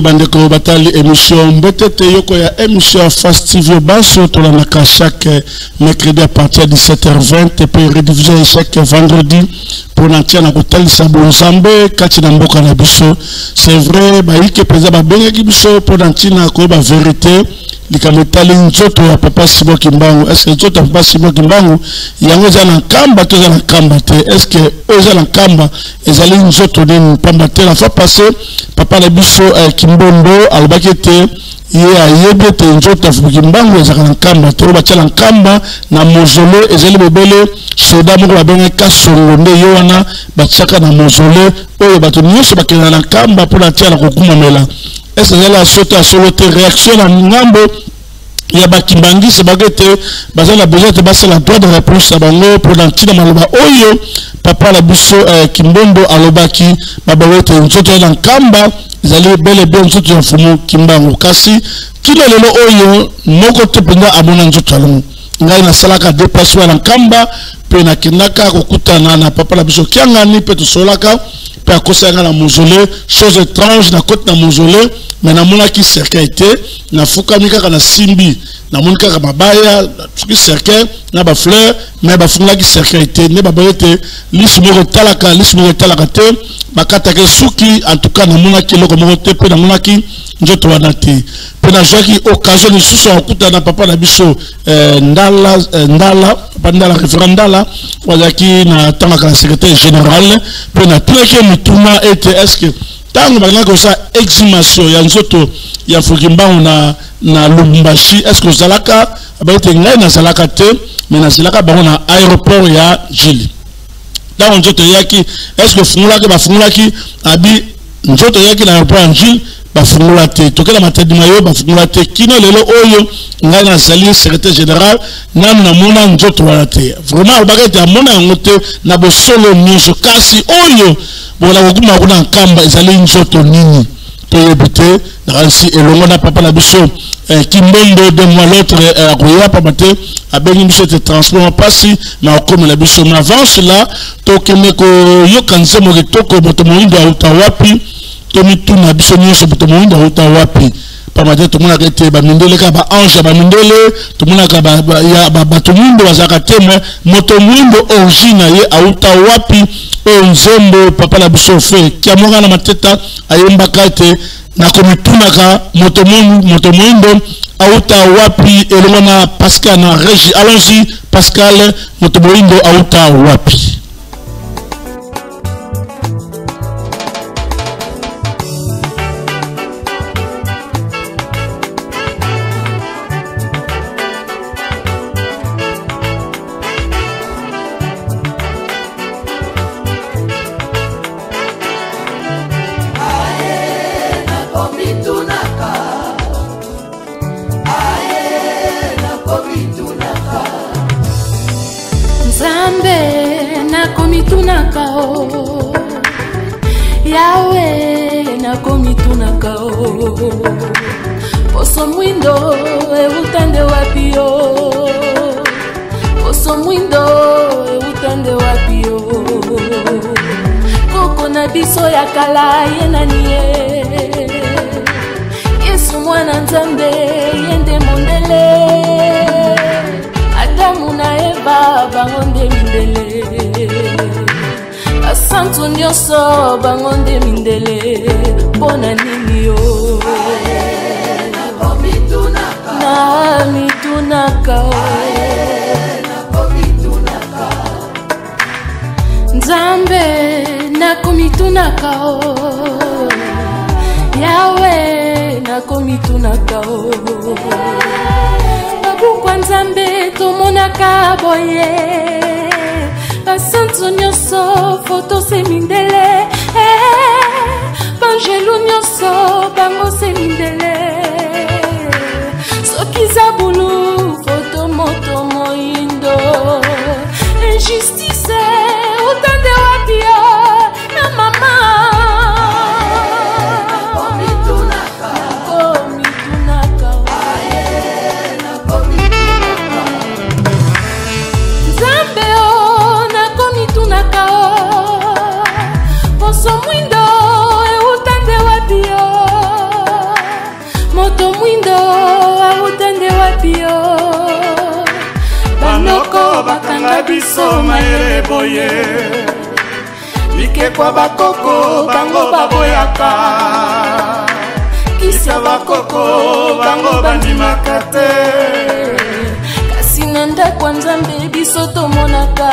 Bandeko batali émission mbetete yoko ya émission Fastivio Basso tolanaka chaque mercredi à partir de 17h20 et puis rediffusé chaque vendredi pour nantia na kotali sabonzambe kati na mboka na biso. C'est vrai ba yike peza ba bengi biso pour nantina ko ba vérité likamotali nzoto ya papa Simon Kimbangu. Est-ce que nzoto ya papa Simon Kimbangu yango za na kamba to za na kamba te? Est-ce que oza na kamba ezali nzoto ni pamba te? La fois passée papa na biso Kimbondo alobaki te ye ayebe te nzoto ya Kimbangu ezaka na kamba te ba tala kamba na mozole ezali bebele soda moko babenga kasongo nde yo wana batiaka na mozole oyo bato nyonso bakenda na kamba mpona tia na kokumamela. Est-ce que la soto a solo te réaction na ngambo ya bakimbangi se bagete bazala besoin de basa la droit de réponse à bango pour dantina maloba oyo papa la biso Kimbondo alobaki babawete nzoto na kamba izali bele bien nzoto ya fumu Kimbangu kasi kilo lelo oyo moko te penga amona nzoto alongo ngai na salaka déplacement na kamba pe na kinaka kokutana na papa la biso kiangani pe to solaka pe akosanga na mausolée chose étrange na côté na mausolée mais na mona ki cercueil te na fukami kaka na simbi na mona kaka mabaya ki cercueil na ba fleur mais ba fungla ki cercueil te ne ba boyete lismo talaka te bakata ke suki en tout cas na mona ki loko moko te pe na mona ki njoto wana te pe na jaki occasion ni suso okuta na papa na biso ndala pendant la référendala wazaki na tanga secrétaire général pe na pleke mituna ete est-ce que tango bagana ko sa exhumation ya nzoto ya Kimbangu na Lubumbashi est-ce que zalaka abaite ngai na zalaka te mais na zalaka bango na aéroport ya Jili dans nzoto yaki est-ce que fungula ki abi nzoto yaki na aéroport ya Jili bafungula te tokela matadi mayo bafungula te kino lelo oyo ngai na zali secrétaire général nanu na mona nzoto wana te vraiment bagete amona yango te na bosolo nyonso kasi oyo bona kokuma kuna nkamba ezali nzoto nini toyebite nansi elongo na papa na biso Kimbondo de moi l'autre akoya papa te abengi biso te transport pasi na okomela biso mais avant cela tokende ko yokanise mo kitoko moto moindo auta wapi tomituna biso nyonso moto moindo auta wapi pamate to mona kete ba mindele ka ba ange ba mindele to mona ka ba to mundo bazaka teme moto mundo origine ye auta wapi o nzembo papa la biso fe kiamoka na mateta ayemba kate na komituna ka moto mundo auta wapi elongo na Pascal na régie. Allons-y Pascal, moto mundo auta wapi? Yawe na komitunaka Poso mwindo utande wapio Poso mwindo utande wapio Koko na biso ya kala yenanie Yesu mwana nzambe yende mondele Adamu na Eva bangonde mindele Santo nyoso bangonde mindele bona nini yo na mitunaka Nzambe na komitunaka Yawe na komitunaka Babukwa Nzambe tomonaka boye Santo nyoso foto se mindele Banjelu nyoso bango se mindele Sokiza bulu foto moto moindo Injustice utande wapio Na mama bakanga biso mayele boye bikekwa bakoko bango baboyaka kisa bakoko bango bandimaka te kasi na ndako ya Nzambe biso tomonaka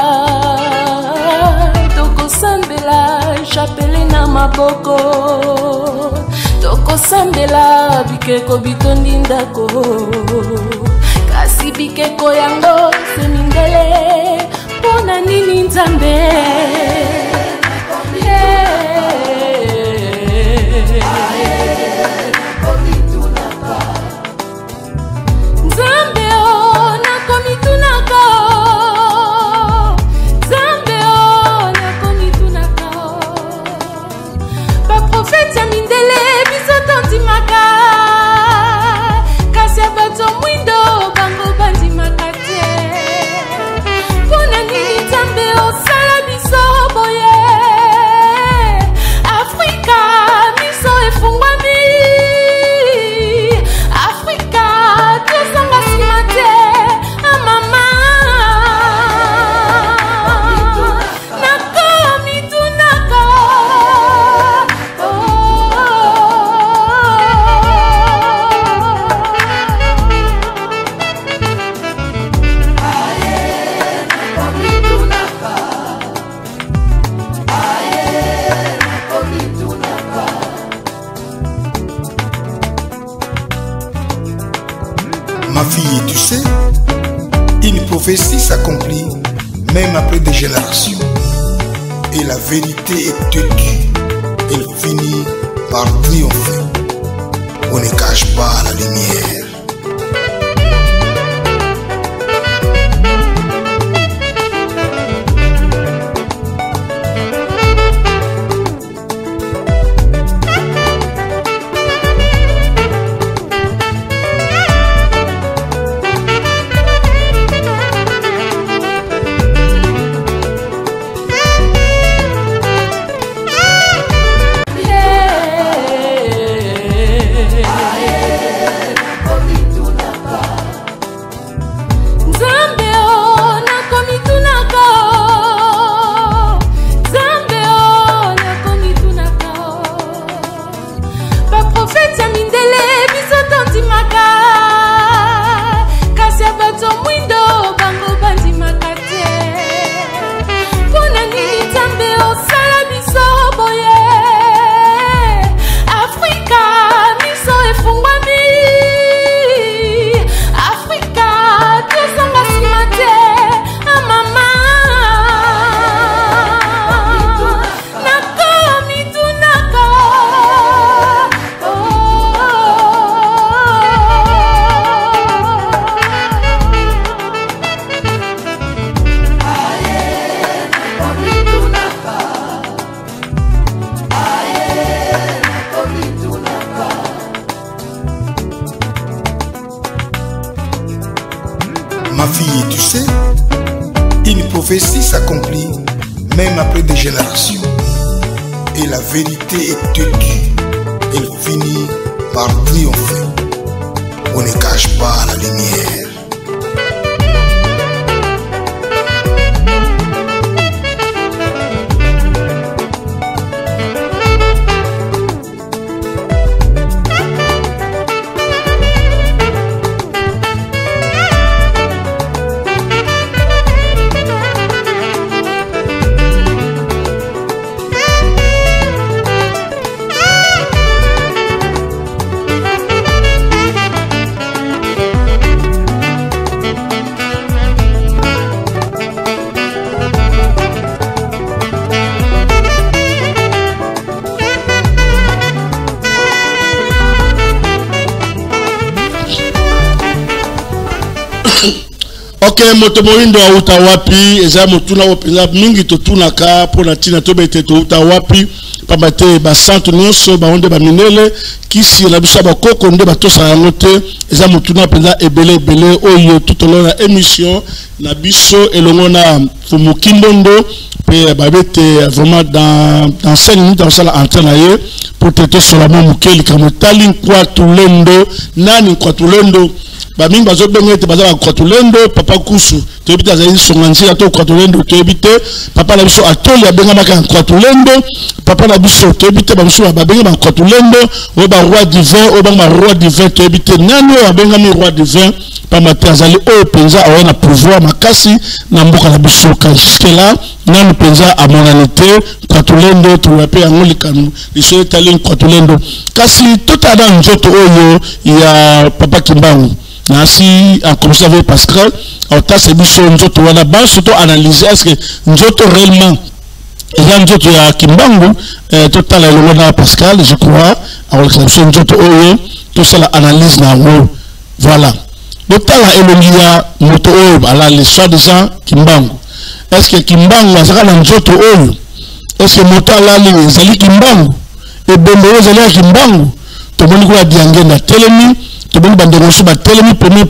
tokosambela chapele na maboko tokosambela bikeko bitondi ndako kasi bikeko yango se mindele mpona nini Nzambe Ma fille, tu sais, une prophétie s'accomplit même après des générations. Et la vérité est têtue. Elle finit par triompher. On ne cache pas la lumière. Ma fille, tu sais, une prophétie s'accomplit même après des générations. Et la vérité est têtue. Elle finit par triompher. On ne cache pas la lumière. Ok, moto moindo auta wapi eza motuna opeza mingi totunaka pona tina tobete to uta wapi pambate ba centre nyonso ba onde ba minele kisi na biso ba koko nde ba tosa yango te eza mutuna penza ebele oyo tout au long de émission na biso elongo na Fumukimbondo pe ba bete vraiment dans 5 minutes dans la antenne aye pour traiter sur la mukeli comme talin kwa tulendo nani kwa tulendo ba mingi bazo bengete baza kwa tulendo papa kusu to ebita za songanzi ato kwa tulendo to ebite papa na biso atoli abenga maka kwa tulendo papa na biso to ebite ba biso ba benga kwa tulendo o ba roi divin o ba roi divin to ebite nani o abenga mi roi divin pa matazali o penza a na pouvoir makasi na mboka na biso ka jusque là nani penza a monanité kwa tulendo to wape yango likanu liso etali kwa tulendo kasi totada nzoto oyo ya papa Kimbangu nasi en conservé Pascal autant c'est biso nzoto wana ba surtout analyser est-ce que nzoto réellement il y a nzoto ya Kimbangu total elona Pascal je crois alors que c'est nzoto oyo tout ça la analyse na ngo voilà total elongia moto oyo ala les soi-disant Kimbangu est-ce que Kimbangu azaka na nzoto oyo est-ce que moto ala li zali Kimbangu et bombo zali Kimbangu to moni ko diange na telemi tout le monde va dénoncer ba telemi premier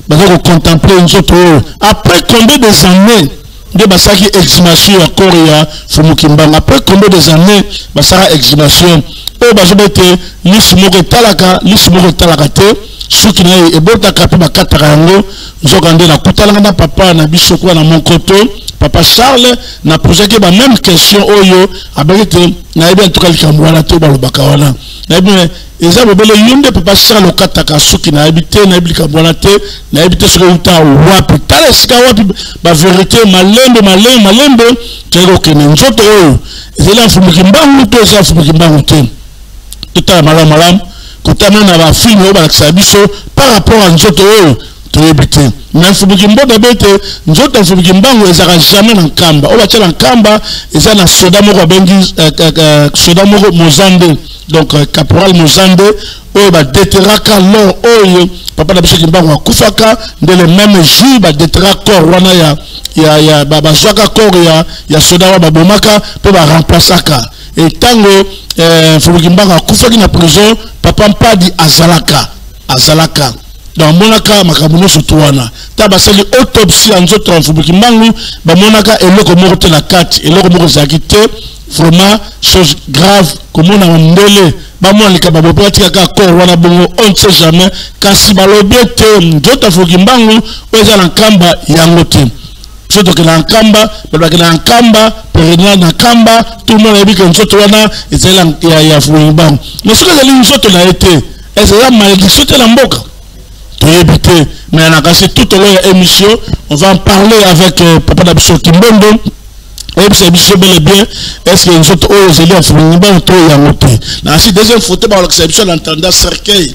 va contempler une autre après combien des années de basaki exhumation à Korea Fumukimbangu après combien des années basara exhumation o bazobete lismoko talaka te soki na ebota kapi bakataka yango nzokande na kutalanga na papa na biso kwa na monkoto papa Charles na posé ba même question oyo abekete na ebe ntokalika mwana to balobaka wana na ebe eza bobele yunde papa Charles okataka soki na ebite na ebilika mwana te na ebite soki uta wapi tala sika wapi ba vérité malembe teko kene nzoto oyo ezela Fumukimbangu to eza Fumukimbangu te totala malam kotana na ba film oyo balakisa biso par rapport à nzoto oyo to ebite mais Fumukimbangu bete nzoto Fumukimbangu ezaka jamais na nkamba o batia na nkamba eza na soda moko bengi soda moko Mozande donc caporal Mozande oyo ba deteraka lor oyo papa na biso Kimbangu akufaka nde le même jour ba deteraka corps wana ya ba zwaka corps ya soda wa babomaka pe ba remplaçaka et tango Fumukimbangu akufaki na prison papa mpadi azalaka dans monaka makabuno sotuana ta basali autopsie en nzoto en Fumukimbangu ba monaka eloko moko te na kati eloko moko zakite vraiment chose grave comme on a mbele ba mo alika ba bopati ka corps wana bongo on ne sait jamais kasi balobete nzoto Fumukimbangu oza na nkamba yango te soto ke na nkamba ba ke na nkamba perena na nkamba tout le monde a dit que nzoto wana ezela ya Fumukimbangu mais ce que zali nzoto na été ezela malédiction te na mboka to éviter mais na kasi tout au long de l'émission on va en parler avec papa d'Abiso Kimbondo et puis c'est bel et bien est-ce que nous autres aux élèves Fumukimbangu to ya moté na si deuxième photo ba l'exception l'entendant cercueil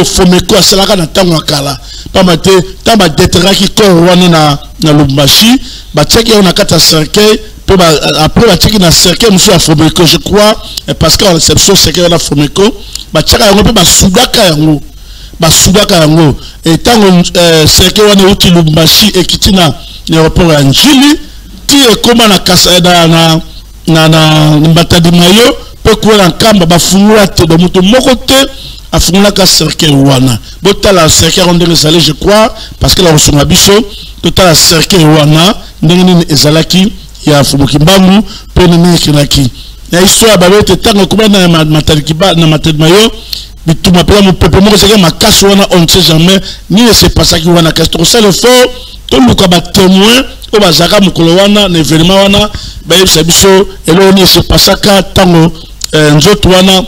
au Fomeko asalaka na tango akala pa maté tamba deteraki ko wana na Lubumbashi ba tcheki on a kata cercueil pe ba après ba tcheki na cercueil monsieur Fomeko je crois parce que l'exception cercueil na Fomeko ba tcheka yango pe ba sudaka yango et tango cercueil wana uti Lubumbashi ekitina aéroport ya Njili ti ekoma na kasa na Mbatadi Mayo pe ko na nkamba ba fungula te do muto moko te afungula ka cercueil wana botala cercueil ondenge ezali je crois parce que la resonga biso totala cercueil wana ndenge nini ezalaki ya Fumukimbangu pe nini ekinaki na histoire babete tango koma na Matadi Mayo bituma pela mo peuple moko seke makasi wana on ne sait jamais ni ne s'est passé qui wana question c'est le fort to luka ba témoin o bazaka mukolo wana na événement wana ba yebisa biso elo ni s'est passé ka tango nzoto wana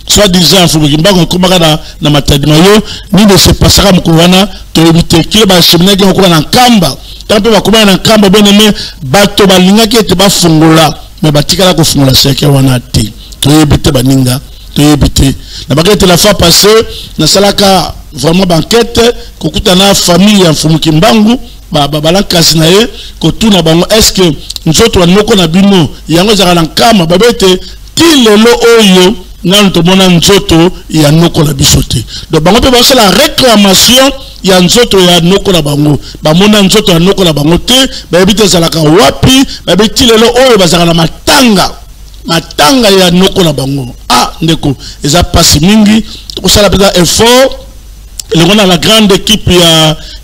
soit disant Fumukimbangu komaka na Matadi Mayo ni ne s'est passé ka mukolo wana to ebite kile ba cheminaki ko na nkamba tampe ba komaka na nkamba beneme bato balingaki ete ba fungola mais batikala ko fungola seke wana te to ebite baninga to ebite la baguette la fois passée na salaka vraiment banquette kokuta na famille ya Fumukimbangu balakasi na ye kotuna bango est-ce que nzoto wa moko na bino yango zaka na nkama babete ti lelo oyo nanu tomona nzoto ya noko na biso te donc bango pe basala réclamation ya nzoto ya noko na bango bamona nzoto ya noko na bango te babete zalaka wapi babeti lelo oyo bazaka na matanga matanga ya noko na bango ah ndeko eza pasi mingi to sala peza effort le on a la grande équipe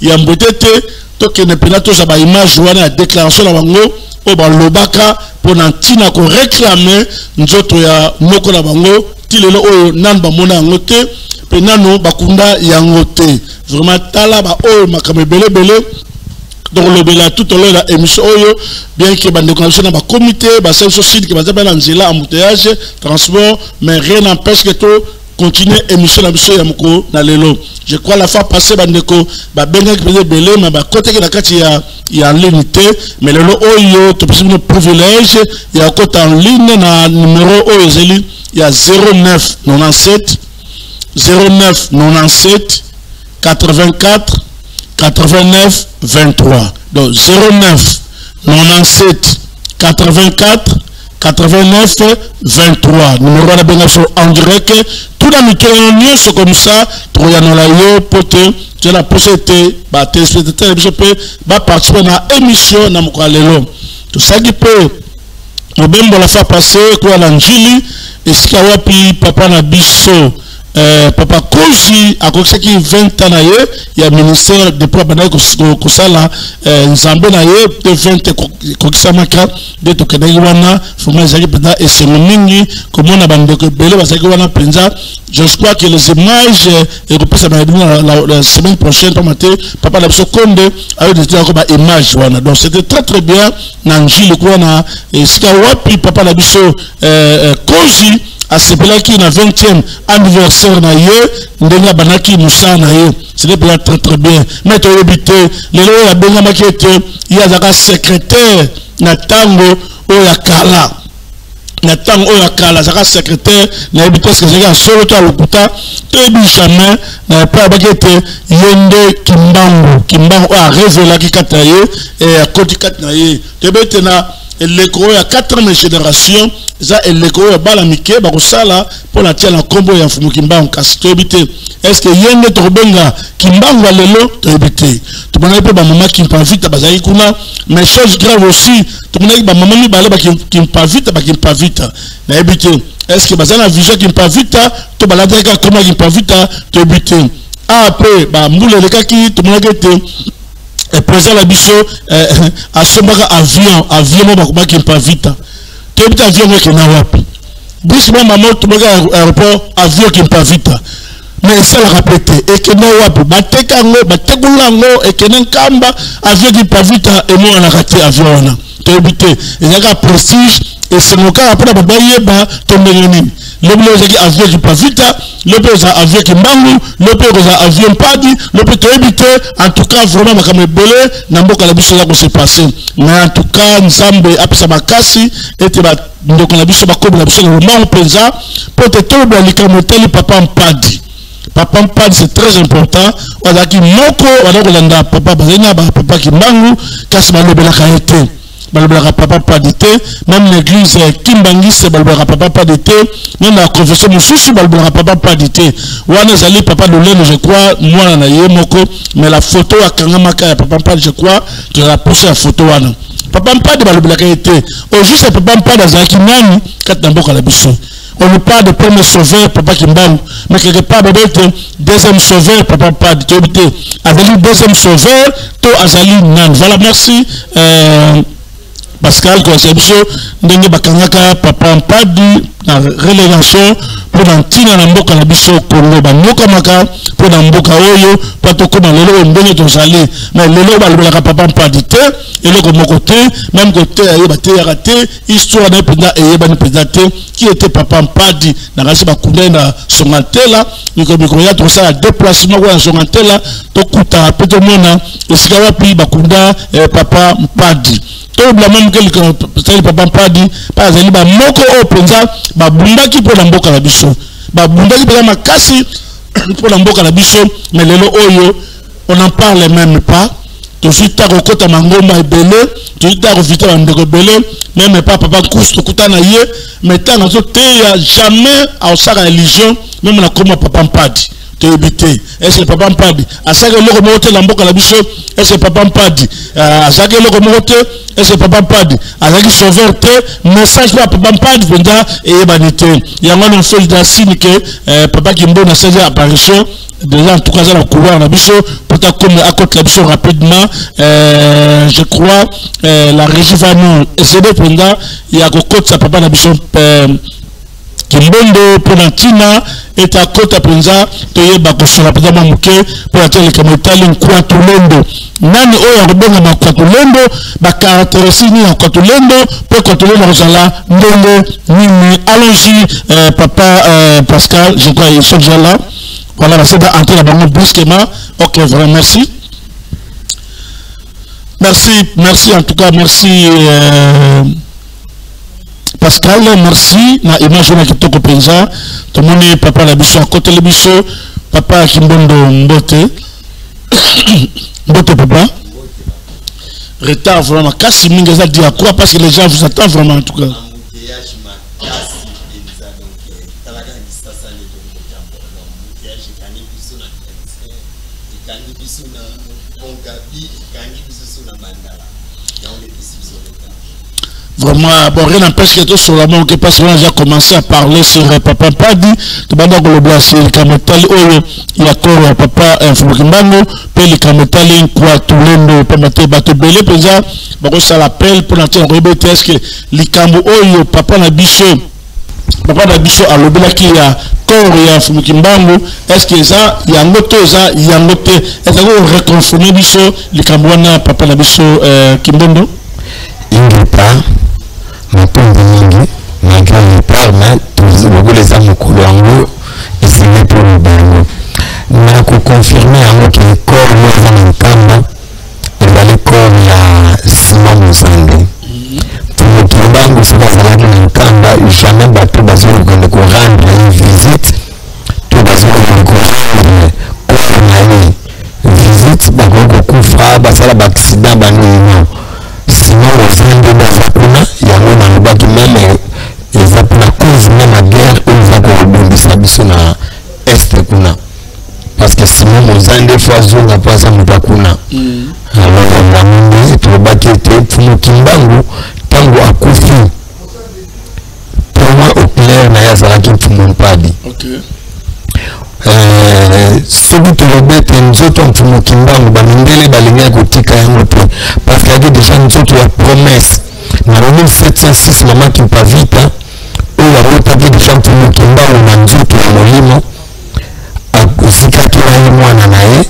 ya mbotete to kene pena to za ba image wana ya déclaration na bango o ba lobaka pona ntina ko réclamer nzoto ya noko na bango tilelo oyo nan ba mona ngote penano bakunda ya ngote vraiment tala ba oyo makame belebele donc le bela tout au long de la émission oyo bien que bande connexion na ba comité ba service sud qui va na nzela embouteillage transport mais rien n'empêche que tout continuer émission na biso ya moko na lelo je crois la fois passée bande ko ba benga ki belé mais ba côté ki na kati ya limité mais lelo oyo to possible privilège ya côté en ligne na numéro oyo zeli ya 09 97 09 97 84 89 23. Donc 09 97 84 89 23. Numéro de bénéfice en direct. Tout dans le mieux c'est comme ça. Troyano la yo pote. Tu la possibilité bah téléspectateur bah participer à l'émission na mkwalelo. Tout ça qui peut. Nous même la fois passée quoi l'angili et ce qu'il wapi papa na biso. Papa Kozi a consacré 20 ans il y a ministère de propre kosala nzambe na ye de 20 kokisamaka de tokendaki wana foma ezali penda eseno mingi komona bandeko ebele bazalaki wana mpenza je crois que les images ekopesa la semaine prochaine papa na biso konde ayo desitako ba image wana donc c'était très très bien na njili kuna esika wapi papa na biso Kozi a sepelaki na 20e anniversaire na ye ndenga banaki musa na ye c'était bien très très bien mais to habité lelo ya benga makete ya zaka secrétaire na tango oya kala na tango oya kala zaka secrétaire na habité ce que j'ai solo to lokuta to bi jamais na pa bakete yende kimbango a révélé ki kataye et a koti katnaye te betena l'école à 4e génération ça l'école balamike bakosala pour la tia na kombo ya mfumu kimbango kasi to ebite est-ce que yende to benga kimbango lelo to ebite to bana pe ba mama kimpa vite bazali kuna mais chose grave aussi to bana ba mama mi bale ba kimpa vite na ebite est-ce que bazana vision kimpa vite to balade ka koma kimpa vite to ebite après ba mbule le kaki to bana kete et présent la biso à sombaka avion bakuma kimpa vita to bita avion ko na wapi bisima maman to baka aéroport avion kimpa vita mais ça la répéter et que na wapi bateka ngo bategula ngo et que nkamba avion kimpa vita et moi na raté avion wana to bite ezaka prestige et c'est mon cas après ba yeba to meneni le bleu qui avion kimpa vita le peu avion kimbangu le peu avion padi le peu to ebite en tout cas vraiment makame belé na mboka la biso ya ko se passer mais en tout cas nzambe apesa makasi ete ba ndoko na biso bakobo na biso na mama penza pour te toba likamoteli papa mpadi c'est très important wadaki moko wadakolanda papa bazenya ba papa kimbangu kasi balobela kaete balobela papa padité même l'église Kimbangi c'est balobela papa padité même la confession mususu balobela papa padité wana zali papa doleno je crois moi na ye moko mais la photo akangamaka ya papa padité je crois tu la poser la photo wana papa padité balobela kaete au juste papa padité azaki nani kat na mboka la biso on ne parle de premier sauveur papa Kimbangu mais quelque part peut-être deuxième sauveur papa padité azali deuxième sauveur to azali nan voilà merci Pascal Conception ndenge bakangaka papa mpadi na relégation pour ntina na mboka na biso Congo banyoka maka pour na mboka oyo pato koma lelo ndenge tozali mais lelo balobelaka papa mpadi te eloko moko te même côté ayeba te ya raté histoire na penda eyeba ni penda te qui était papa mpadi na kasi bakunda na Songantela mikro ya to ça déplacement kwa Songantela to kuta peto mona esika wapi bakunda papa mpadi to bla même quelque c'est papa mpadi pas zali ba moko o penza ba bundaki pour la mboka la biso ba bundaki pour makasi pour la mboka la biso mais lelo oyo on n'en parle même pas to fita ko kota mangoma ebele to fita ko fita ndeko belé même pas papa kusto kutana ye mais tant zo te ya jamais à sa religion même na comme papa mpadi Tébité. Est-ce que papa Mpadi? À chaque le monte la mboka la biso. Est-ce que papa Mpadi? À chaque le monte. Est-ce que papa Mpadi? À chaque sauveur message pour papa Mpadi pendant et banité. Il y a un fait de signe que papa Kimbo n'a pas apparition. Déjà en tout cas la couloir la biso. Peut-être comme à côté la biso rapidement. Je crois la régie va nous aider pendant il y a côté sa papa la biso. Kimbondo Ponantina est à côté à Penza, Toyeba Kosola Padama Mouké, pour atteindre les Kamotali Kwatulendo. Nani Oya Rubonga na Kwatulendo, ba caractéristique ni en Kwatulendo, pour Kwatulendo Rosala, Ndongo, Nimi, allons-y, papa Pascal, je crois, ils sont déjà là. Voilà, la c'est d'entrer la banque brusquement. Ok, vraiment, merci. Merci en tout cas, merci. Pascal, merci. Na image na kitoko penza. Tout le monde papa la biso à côté le biso. Papa Kimbondo Mbote. Mbote papa. Retard vraiment. Kasi mingi za dire quoi parce que les gens vous attendent vraiment en tout cas. Vraiment, bon, rien n'empêche que tout sur la main, parce qu'on a déjà commencé à parler sur papa Mpadi, tout le monde a blessé, le Kamotali, il y a encore papa Fumukimbango, puis le Kamotali, quoi, tout le monde, pas mettre bateau belé, puis ça, ça l'appelle pour l'entendre, est-ce que le Kambo, papa Nabiso, à l'obéla qui a corps, il y a Fumukimbango, est-ce que ça, il y a un moto, est-ce qu'on reconfirme Biso, le Kamboana, papa Nabiso, Kimbondo? Il n'est pas. Ma pompe mingi, ma grande part, mais tous les amis coulango, et c'est pour le bango. Mais pour confirmer à moi que le corps est en Kamba, et le corps il y a Simon Moussande. Pour le Kimbango, c'est pas ça en Kamba, jamais bateau basé dans le Coran, une visite, tout basé dans le Coran, visite, d'accord, Koufra, basala l'accident, bango. Sinon, au sein de Bazakuna, il y a un endroit qui même ils ont la cause même la guerre où ils ont rebondissé à Est Kuna. Parce que sinon, ils ont des fois zone à pas à Mutakuna. Alors, on a mis pour le baquet pour le Kimbangu, Tango à Koufi. Pour moi, au clair, il y a ça qui pour mon padi. Ce que tu veux mettre, nous autres, on fait Kimbangu, Bandele, Balinga, Gotika, parce qu'il y a déjà nous autres, la promesse. Dans le 1706, maman qui pas vite, où il y a retardé déjà pour Kimbangu, on a nous autres, Molimo, à Zika, qui a eu moi, Nanae,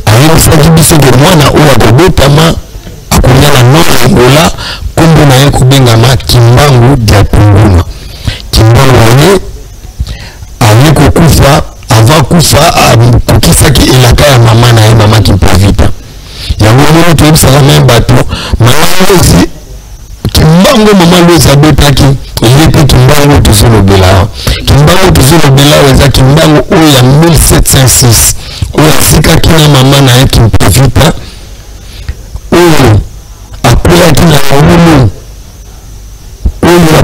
à une série de moi, où il y a notamment, à combien la note, Angola, comme on a un Kubengama, Kimbangu, Diapunguma. Kimbangu, avec Okufa, avant Koufa, Koukisaki et la caille à maman et maman qui peut vite. Il y a un moment où c'est la même bateau. Maman aussi, Kimbango, maman lui a bétaki. Il est pour Kimbango tout sur le Béla. Kimbango tout sur le Béla, il y a Kimbango où il y a 1706. Où il y a Sika qui a maman et qui peut vite. Où après il y a qui a un il y a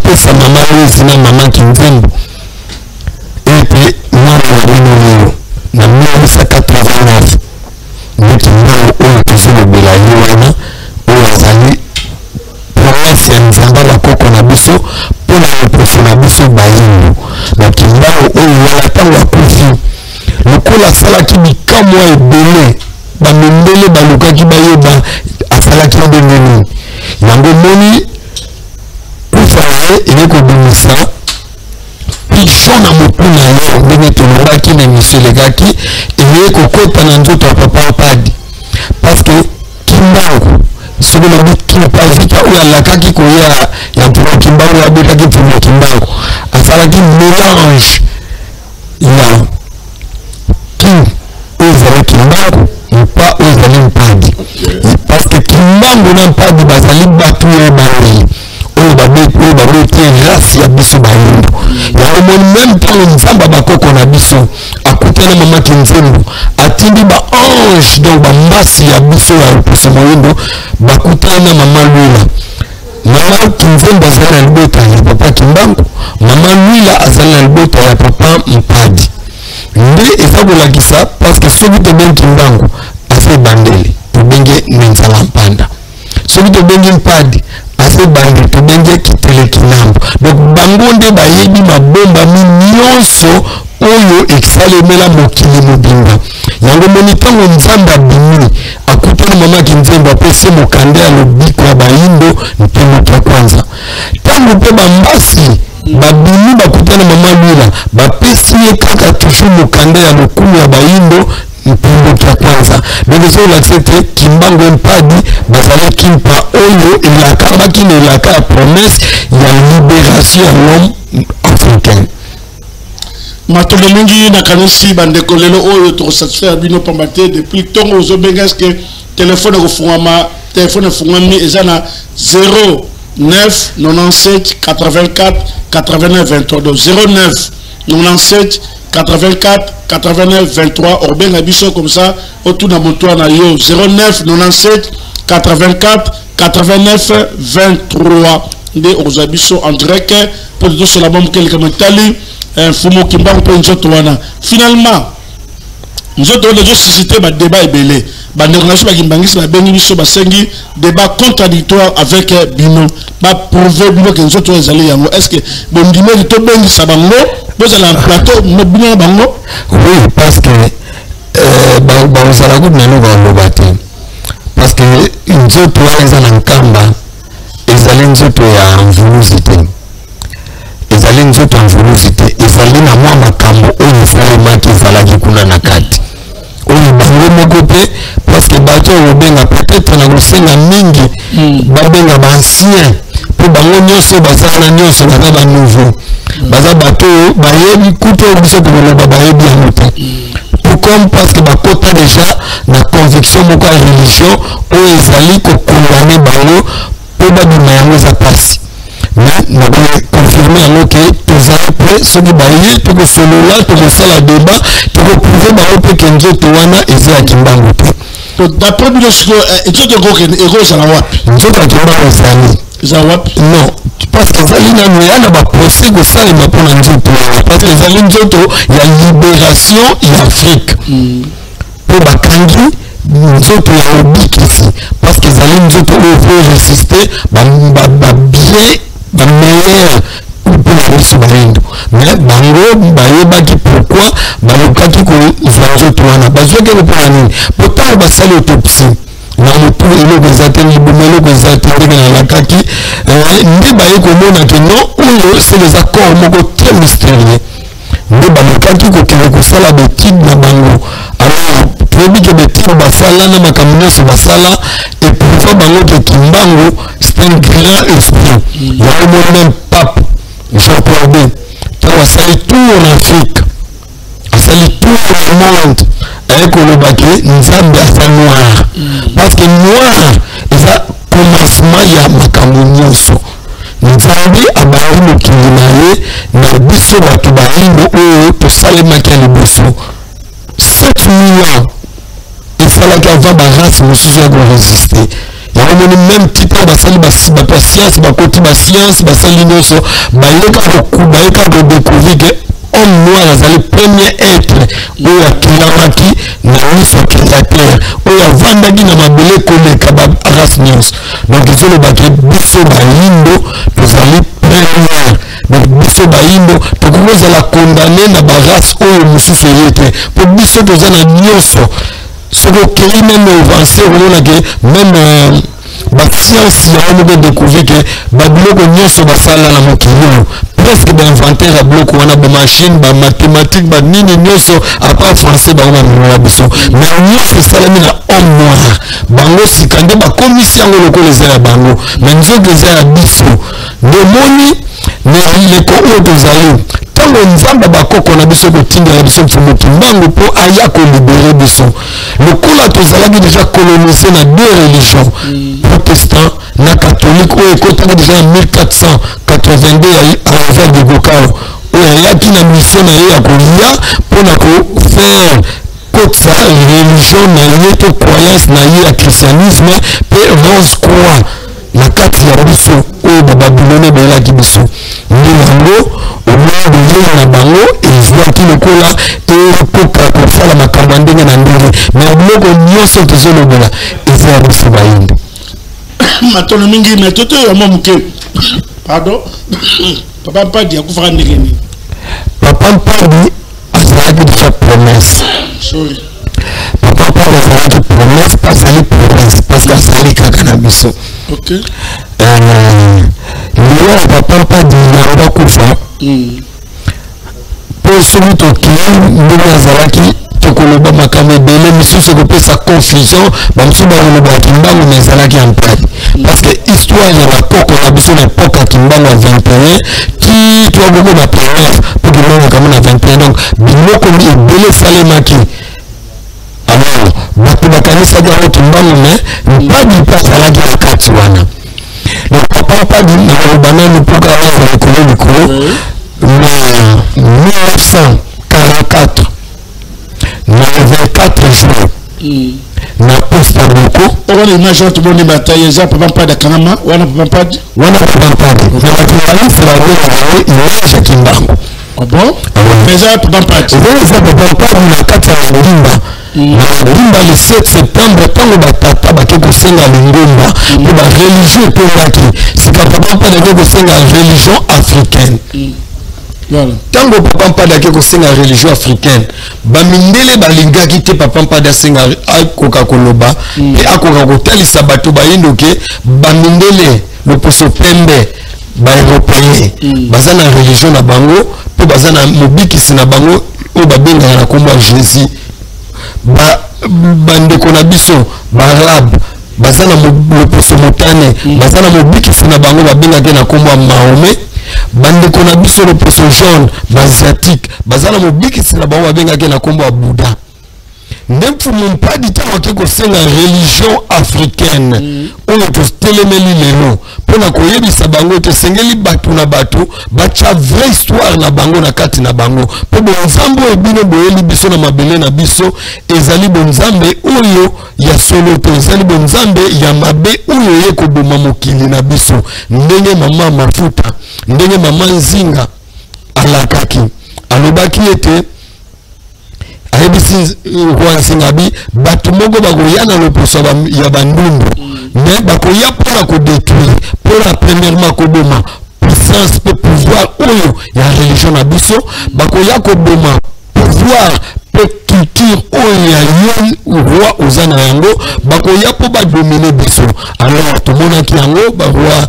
pesa mama sina mama kinzembo et puis moi na 1989 mais qui m'a touché le belaïwana où azali promesse ya nzamba la koko na biso pour la profona biso bayino na kimbao oyo tango akufi lokola salaki bikamwa ebele bamembele balukaki bayeba asalaki ndengeni yango moni kufaye elekobimisa pichon na motu na ye ndenge tolobaki na miselekaki elekokota na nzoto ya papa Mpadi parce que Kimbangu soki lobi kipavita oyo alakaki koya ya mpona Kimbangu abetaki mpona Kimbangu asalaki mélange ya king oyo ezali Kimbangu mpa oyo ezali Mpadi parce que Kimbangu na Mpadi bazali bato oyo babeli oyo babeti race ya biso bayindo yango moni même ntango nzambe bakoko na biso akutana mama kinzembo atindi baange donc bambasi ya biso ya loposo moyindo bakutana na mama lwela mama kinzembo azali na libota ya papa Kimbangu mama Luila azali na libota ya papa Mpadi nde eza kolakisa parce que soki tobengi Kimbangu ase bandeli tobenge Nzala Mpanda, soki tobengi Mpadi ase bandeli tobenge Kitele Kinambo. Donc bango nde bayebi mabomba nyonso oyo esalemela mokili mobimba. Yango moni ntango Nzambe abimi akutana mama Kinzembo apesi mokanda ya lobiko ya bayindo mpe moto ya kwanza. Ntango mpe bambasi babimi bakutana mama Luila bapesi ye kaka toujours mokanda ya lokumu ya bayindo mpe moto ya kwanza. Donc ezolakisa te Kimbangu Mpadi bazali kimpa oyo elaka bakina elaka ya promesse ya libération ya l'homme africain. Matolo mingi na kanisi bandeko lelo oyo to satisfaire bino pambate depuis tongo ozobenga eske téléphone ko fungama téléphone fungami ezana 09 97 84 89 23 donc 09 97 84 89 23 obenga biso comme ça autour na moto na yo 09 97 84 89 23 de ozabiso en direct pour tout sur la bombe quelqu'un mentali Fumo Kimbangu pour nzoto wana. Finalement, nzoto wana suscité ba débat ebele. Ba négociation ba Kimbangisi ba bengi biso ba sengi débat contradictoire avec Bino. Ba prouver Bino que nzoto ezali yango. Est-ce que bon ndimé to bengi sabango, vous allez en plateau no Bino bango? Oui, parce que ba osala ko nano ba lobate. Parce que nzoto wana na nkamba ezali nzoto ya mvuluzite. Ezali nzoto mvuluzite ezali na mwa makambo oyo esalemaki ezalaki kuna na kati oyo bango moko mpe parce que bato oyo benga peut-être na kosenga mingi babenga bancien mpo bango nyonso basala nyonso baza banouveau baza bato oyo bayebi kuta oyo biso tokoloba bayebi yango te comme parce que bakota déjà na conviction moko ya religion oyo ezali kokondane bango mpo babima yango eza pasi. Mais nous avons confirmé que tous les prêts sont baillés, tous les cellules, tous les salles à débat, tous les prouver que nous avons Towana et Zé Kimbangu. D'après nous, est-ce que nous non, parce que Zali n'a pas procès de ça, il m'a pas parce que Zali Nzoto, il y a libération en Afrique. Pour Bakangi, Nzoto est oblique ici. Parce que Zali Nzoto veut résister, bien. La meilleure pour les souverains. Mais bango bayebaki pourquoi balokaki ko zanzo toana bazoke ko plani pourtant basali autopsie na motu eloko ezate libumelo ko ezate na lakaki ndi baye ko mona que non oyo c'est les accords moko très mystérieux ndi balokaki ko kele ko sala betide na bango alors toyebi ke betide basala na makambo so basala et pour bango ke Kimbangu c'est un grand esprit. Il y a le même pape, Jean-Paul II, qui a sali tout en Afrique, a sali tout le monde, avec le baquet, Nzambe a sali noir. Parce que noir, c'est un commencement, il y a makambo nyonso. Nzambe a bari mokili naye, na biso bato bayindo oyo tosalemaki ya liboso. 7 millions, esalaki avant barace mosusu ya korésister. Même titre basali basiba pa science bakoti ba science basali nyonso bayeka ko découvrir que homme noir azali premier être oyo akilamaki na miso créateur oyo avandaki na mabele koleka ba race nyonso. Donc ezolobaki biso bayindo tozali premier. Donc biso bayindo tokozala condamné na ba race oyo mosusu eyete po biso tozala nyonso. Ce que même avancé même la science a découvert que babiloko nyonso basala na mokili presque d'inventaire à bloc wana ba machine ba mathématique ba nini nyonso à part français ba na minola biso mais nyonso salami na homme noir bango sikande ba commission ngo lokole za bango mais nzoke za biso demoni ne le ko otozali tango nzamba bakoko na biso kotinda biso mfumo Kimbangu po aya ko libérer biso lokola tozalaki déjà colonisé na deux religions protestant na catholique ou ekotaki déjà en 1482 à l'envers de Gokao ou ayaki na mission na ye ya kolia mpona kofaire kotisa religion na ye to croyance na ye ya christianisme mpe rose croix na kati ya biso oyo bababylone bayelaki biso nde yango na bango ezwaki lokola ekoka kosala makambo ya ndenge na ndenge mais biloko nyonso tozolobola eza ya biso bayinde matono mingi mais toto ya momuke pardon papa mpadi akufaka ndenge nini papa mpadi azalaki déjà promesse sorry papa mpadi azalaki promesse azali promesse parce que azali kaka na biso ok lelo ya papa mpadi yango akufa mpo soki tokei ndenge azalaki tokoloba makambo ebele misusu ekopesa confusion bamosusu bakolobaka kimbangu me ezalaki ya mpadi parce que histoire ya bakoko na biso na epoke ya kimbangu ya 21 ti twakokoma première mpo kimbangu ekamo na 21 donc biloko ebele esalemaki alors bato bakanisaki yango kimbangu me mpadi mpe azalaki na kati wana donc papa mpadi nakoloba nanu mpoka aza likolo na 1944 na 24 juin na poste boko wana image watu boni bataille za papa mpadi akangama wana papa mpadi na bajournaliste babenga image ya kimbangu bon mais ça papa mpadi eza papa mpadi na kati ya lingimba na lingimba le 7 septembre ntango batata bake kosenga lingomba mpo bareligion etongaki sika papa mpadi ake kosenga religion africaine tango papa mpadi ake kosenga religion africaine bamindele balingaki te papa mpadi asenga akoka koloba mpe akoka kotalisa bato bayindo ke bamindele loposo pembe baeuropéen baza na religion na bango mpe baza na mobikisi na bango oyo babengaka na kombo ya jésus bandeko na biso baarabe baza na loposo motane baza na mobikisi na bango babengaki na kombo ya mahome bandeko na biso loposo jaune baasiatique baza na mobikisi na bango babengaki na kombo ya buda nde mfumu mpadi ntango ake kosenga religion africaine oyo totelemeli lelo mpona koyebisa bango ete esengeli bato na bato batya vraie histoire na bango na kati na bango mpo bonzambe oyo bino boyeli biso na mabele na biso ezali bonzambe oyo ya solo to ezali bonzambe ya mabe oyo ye koboma mokili na biso ndenge mama mafuta ndenge mama nzinga alakaki alobaki ete ayebisi roi nsingabi bato moko bakoya na loposo ya bandundu mais bakoya mpona kodétruire mpona premièrement koboma puissance mpe pouvoir oyo ya religion na biso bakoya koboma pouvoir mpe culture oyo ya yo roi oza na yango bakoya mpo badomine biso alors tomonaki yango baroi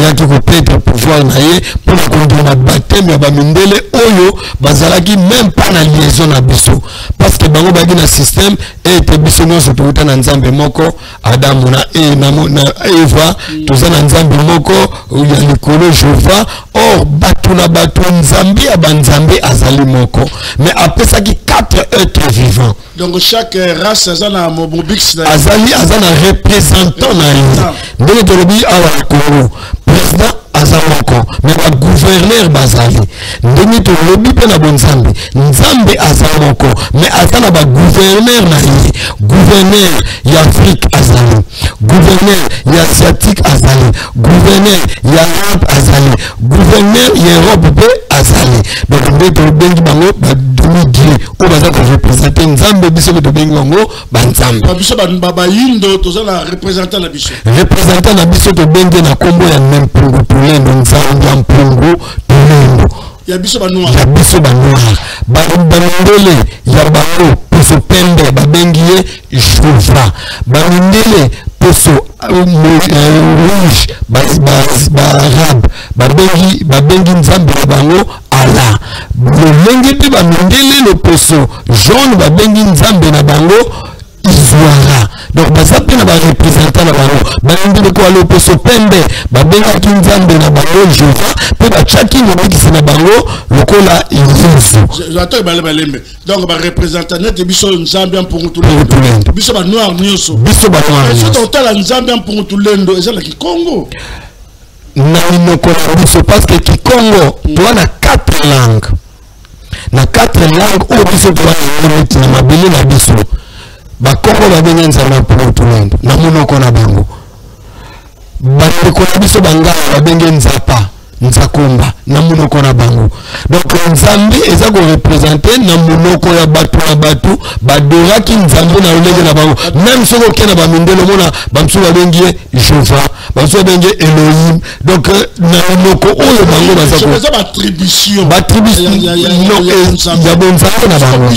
yaki kopete pouvoir na ye mpona kondima bateme ya bamindele oyo bazalaki même pas na liaison na biso parce que bango baki na système ete biso nyonso touta na nzambe moko adamu na eva toza na nzambe moko ya likolo jehova or bato na bato nzambe ya banzambe azali moko mais apesaki 4 êtres vivants donc chaque race azana mobix na azali azana représentant na ye ndenge tolobi awa na Congo président aza moko mais ba gouverneur bazali ndenge tolobi mpe na bonzambe nzambe aza moko mais aza na ba gouverneur na ye gouverneur ya Afrique azali gouverneur ya asiatique azali gouverneur ya Europe azali gouverneur ya Europe mpe azali donc ndenge tolobengi bango ba demi-dieu oyo baza korepresente nzambe biso mpe tobengi bango banzambe biso bayindo toza na représentant na biso représentant na biso tobengi na kombo ya nempungu tulendo nzambe ya mpungu tulendo ya biso banoir bamindele ya bango poso pembe babengi ye jova bamindele poso rouge baarabe babengi nzambe ya bango ala lolenge mpe bamindele loposo jaune babengi nzambe na bango izwara donc baza mpe na barepresentant na bango bamindele kwa loposo pembe babengaki nzambe na bango jehova mpe batyaki mobikisi na bango lokola yesu atoki balembe donc barepresentant nete biso nzambe ya mpungu tulendo biso banoir nyonso biso banoir nyonso totala nzambe ya mpungu tulendo eza na kikongo na minoko na biso parce que kikongo toa na 4 langues na 4 langues oyo biso toa na mabele na biso bakongo babengi nzambe ya mpungu tulendo na monoko na bango bandeko na biso bangala babengi nzapa nzakomba na munoko na bango. Donc nzambe eza ko représenter na munoko ya batu na batu badora ki nzambe na olenge na bango. Même soko kena ba mindelo mona bamsu ba bengi Jehova, bamsu bengi Elohim. Donc na munoko oyo bango na zako. C'est attribution. Attribution. Non, ya bonzako na bango.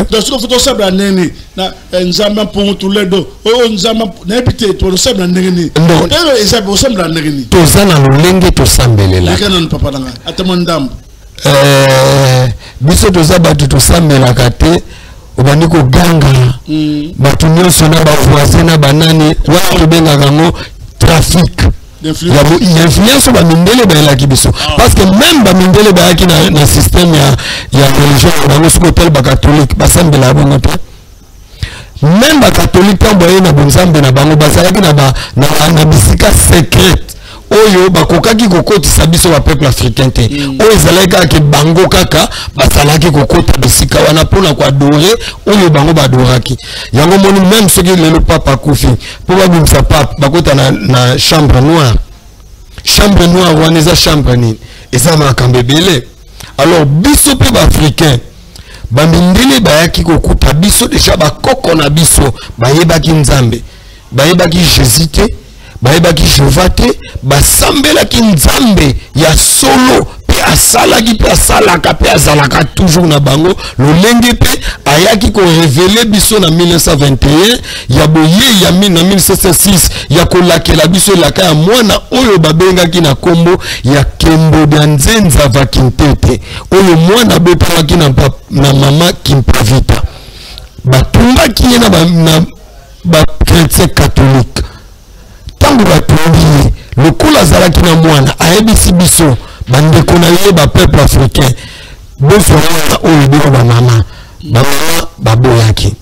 Donc ce que faut savoir la nene na nzamba pour tous les deux. Oh nzamba na pité to savoir la nene. Non. Eza bo savoir la nene. To zana lolenge to sambelela. Kana papa nanga. Atamandam. Biso to za batu to sambela kate obandi ko ganga. Batu nyonso na ba voisin na banani wa to benga gango trafic. L'influence ba mindele ba la kibiso parce que même ba mindele ba ki na système ya religion na ce hôtel ba catholique ba sambela bango ta même ba catholique tambo na bonzambe na bango ba salaki na bisika secrète oyo ba kokaki kokotisa biso ba peuple africain te oyo ezalaka ke bango kaka ba salaki kokota bisika wana pona ko adorer oyo bango ba adoraki yango moni même ce que le papa kufi po ba bimsa papa bakota na chambre noire wana eza chambre nini eza makambe belé alors biso pe ba africain ba mindele ba yaki kokuta biso déjà ba koko na biso ba yebaki nzambe ba yebaki Jésus te bayebaki Jehova te basambelaki nzambe ya solo pe asalaki pe asalaka pe azalaka toujours na bango lolenge pe ayaki ko révéler biso na 1921 ya boye ya 1706 ya kolakela biso laka ya mwana oyo babengaki na kombo ya Kembo de Nzenza Vakintete oyo mwana betamaki na mama Kimpavita batumbaki na ba chrétien catholique tangu batumbi lokola zalaki na mwana ayebisi biso bandeko na ye ba peuple africain bofona oyo bino ba mama baboyaki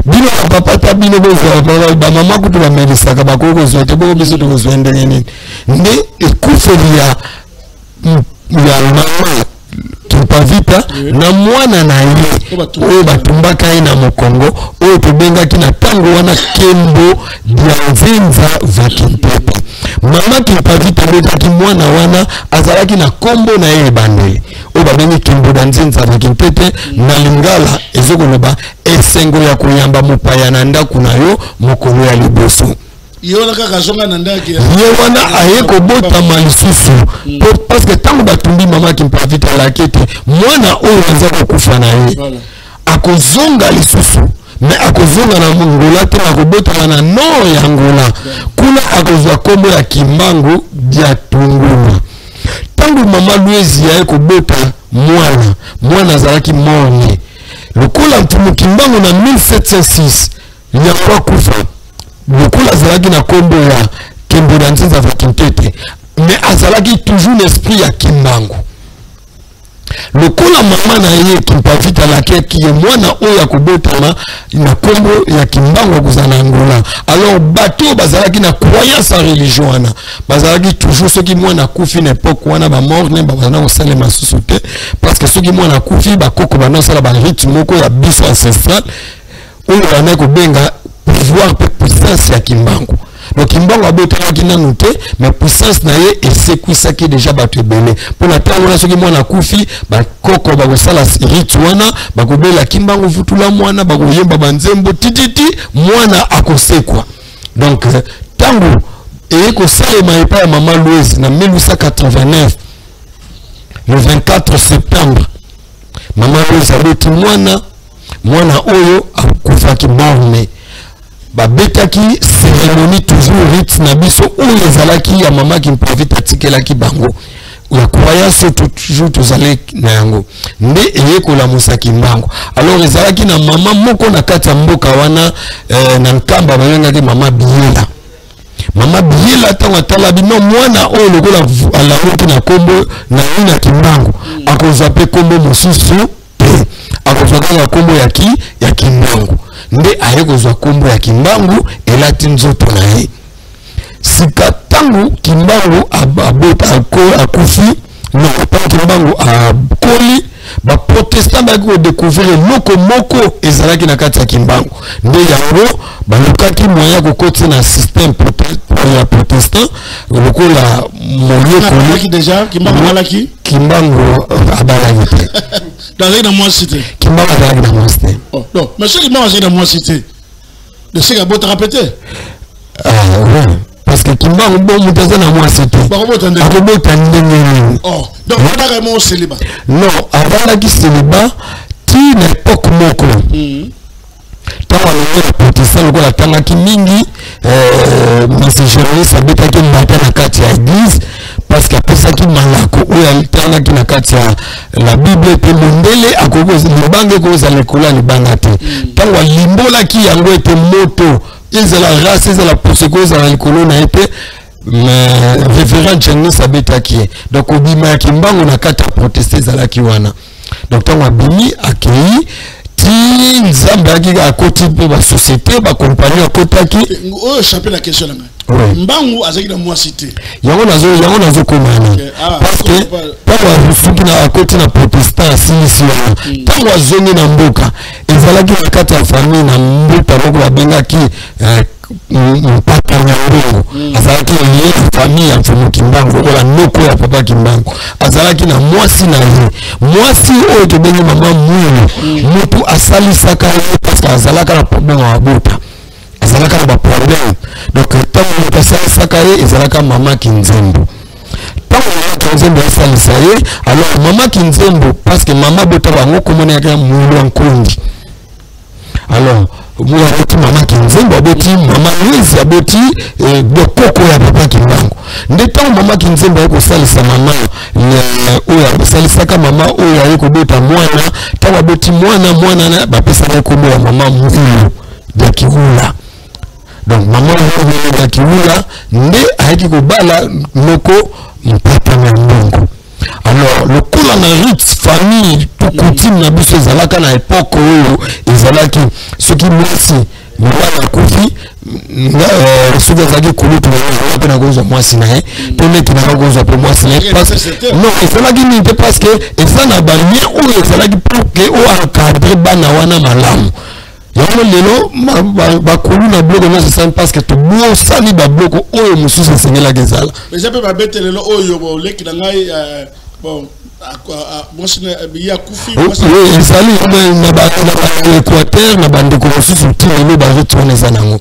bino papa ta bino bofona ba mama kutu ba melisaka bakoko zote boko biso to zwende nini nde ekufeli ya mama Kimpavita na mwana na ye oyo batumbaka ye na mokongo oyo tobengaki na tango wana Kembo de Nzenza Vakintete mama Kimpavita betaki mwana wana azalaki na kombo na ye bandele oyo babengi Kembo de Nzenza Vakintete na lingala ezokoloba esengo ya koyamba mopaya na ndako na yo mokolo ya liboso yona kaka zonga na ndaki ye wana aye kobota malisusu parce que tango batumbi mama Kimpavita la kete mwana oyo aza kokufa na ye akozonga lisusu mais akozonga na Angola te akobota na nord ya Angola kuna akozwa kombo ya Kimbangu dia Tunguma tango mama Louise aye kobota mwana azalaki morne lokola mtumu Kimbangu na 1706 ya kufa lokola azalaki na kombo ya Kembo de Nzenza Vakintete mais azalaki toujours l'esprit ya Kimbangu lokola mama na ye Kimpavita la keki ye mwana oyo akobotama na kombo ya Kimbangu akuzana Angola alors bato bazalaki na croyance en religion wana bazalaki toujours soki mwana kufi na époque wana ba morne bazana kosalema susu te parce que soki mwana kufi bakoko bana sala ba rite moko ya biso ancestral oyo bana ko benga pouvoir puissance ya Kimbangu donc Kimbangu abotelaki nanu te mais puissance na ye esekwisaki déjà bato ebele mpona ntango wana soki mwana kufi bakoko bakosala rite wana bakobela Kimbangu futula mwana bakoyemba banzembo tititi mwana akosekwa donc ntango eye kosalema epai ya mama Louise na 1889 le 24 septembre mama Louise aboti mwana oyo akufaki morne babetaki cérémonie toujours rite na biso oyo ezalaki ya mama Kimpavita tikelaki bango ya croyance toujours tozali na yango nde eyekola musa Kimbangu alors ezalaki na mama moko na kati ya mboka wana na nkamba bayengaki mama Biela tango atala bino mwana oyo lokola alamuki na kombo na Kimbangu akozwa pe kombo mosusu te akozwa kaka kombo ya Kimbangu nde aye kozwa kombo ya Kimbangu elati nzoto na ye sika tangu Kimbangu akufi no pa Kimbangu akoli ba protestant ba ko découvrir moko ezalaki na kati ya Kimbangu nde yango balukaki moyen ko koti na système ya protestant lokola moye qui déjà Kimbangu malaki Kimbangu abalaki te dans une mois cité Kimbangu abalaki dans moi cité non mais ce qui m'a dans moi cité de ce que te répéter ouais parce que Kimbangu bon mutaza na moi cité akobota ndenge oh donc on a vraiment au célibat non abalaki célibat ti na époque moko tawa le protestant lokola tangaki mingi journaliste abetaki mbata na kati ya église parce que apesaki malako oyo alitangaki na kati ya la bible pe mondele akokoza libange kozala likolo ya libanga te ntango alimbolaki yango ete moto ezala race ezala poseko ezala likolo na ye te révérend journaliste abetaki ye donc obima ya Kimbangu na kati ya proteste ezalaki wana donc ntango abimi akei ti nzambe aki akoti mpe basociété bakompagnie akotaki oyo échappé la question nanga Mbangu azaki na moi cité yango nazokomana parce que ntango arusuki na akoti na protestant asilisi wana ntango azongi na mboka ezalaki na kati ya famille na mbuta moko babengaki mpata ya mbongo azalaki lié na famille ya mfumu Kimbangu lokola noko ya papa Kimbangu azalaki na mwasi na ye mwasi oyo tobengi mama mwini mutu asalisaka ye parce que azalaka na problème ya mabota azalaka na baproblème donc ntango mutu asalisaka ye ezalaka mama Kinzembo ntango mama Kinzembo asalisa ye alors mama Kinzembo parce que mama bota bango komonaka mwilo nkondi alors moi aboti mama Kinzembo aboti mama Louise aboti bokoko ya papa Kimbangu nde ntango mama Kinzembo akosalisa mama oyo asalisaka mama oyo ayekobota mwana ntango aboti mwana bapesaka kombo ya mama Mwilu ya Kiwula donc mama Mwilu ya Kiwula nde ayeki kobala moko mpata ya mbongo alors lokola na rite famille tout coutume na biso ezalaka na époque oyo ezalaki soki mwasi mwana kufi soki azalaki kulutu mpe na kozwa mwasi na ye to neki na kozwa mpe mwasi na ye non ezalaki nini te parce que eza na balien oyo ezalaki pour que oyo encadre bana wana malamu yango lelo bakulu na bloko nyonso esali parce que tobosali babloko oyo mosusu esengelaki ezala eza mpe babete lelo oyo boleki na ngai bon ezali na baéquateur na bandeko mosusu ti lelo bazotwana eza nango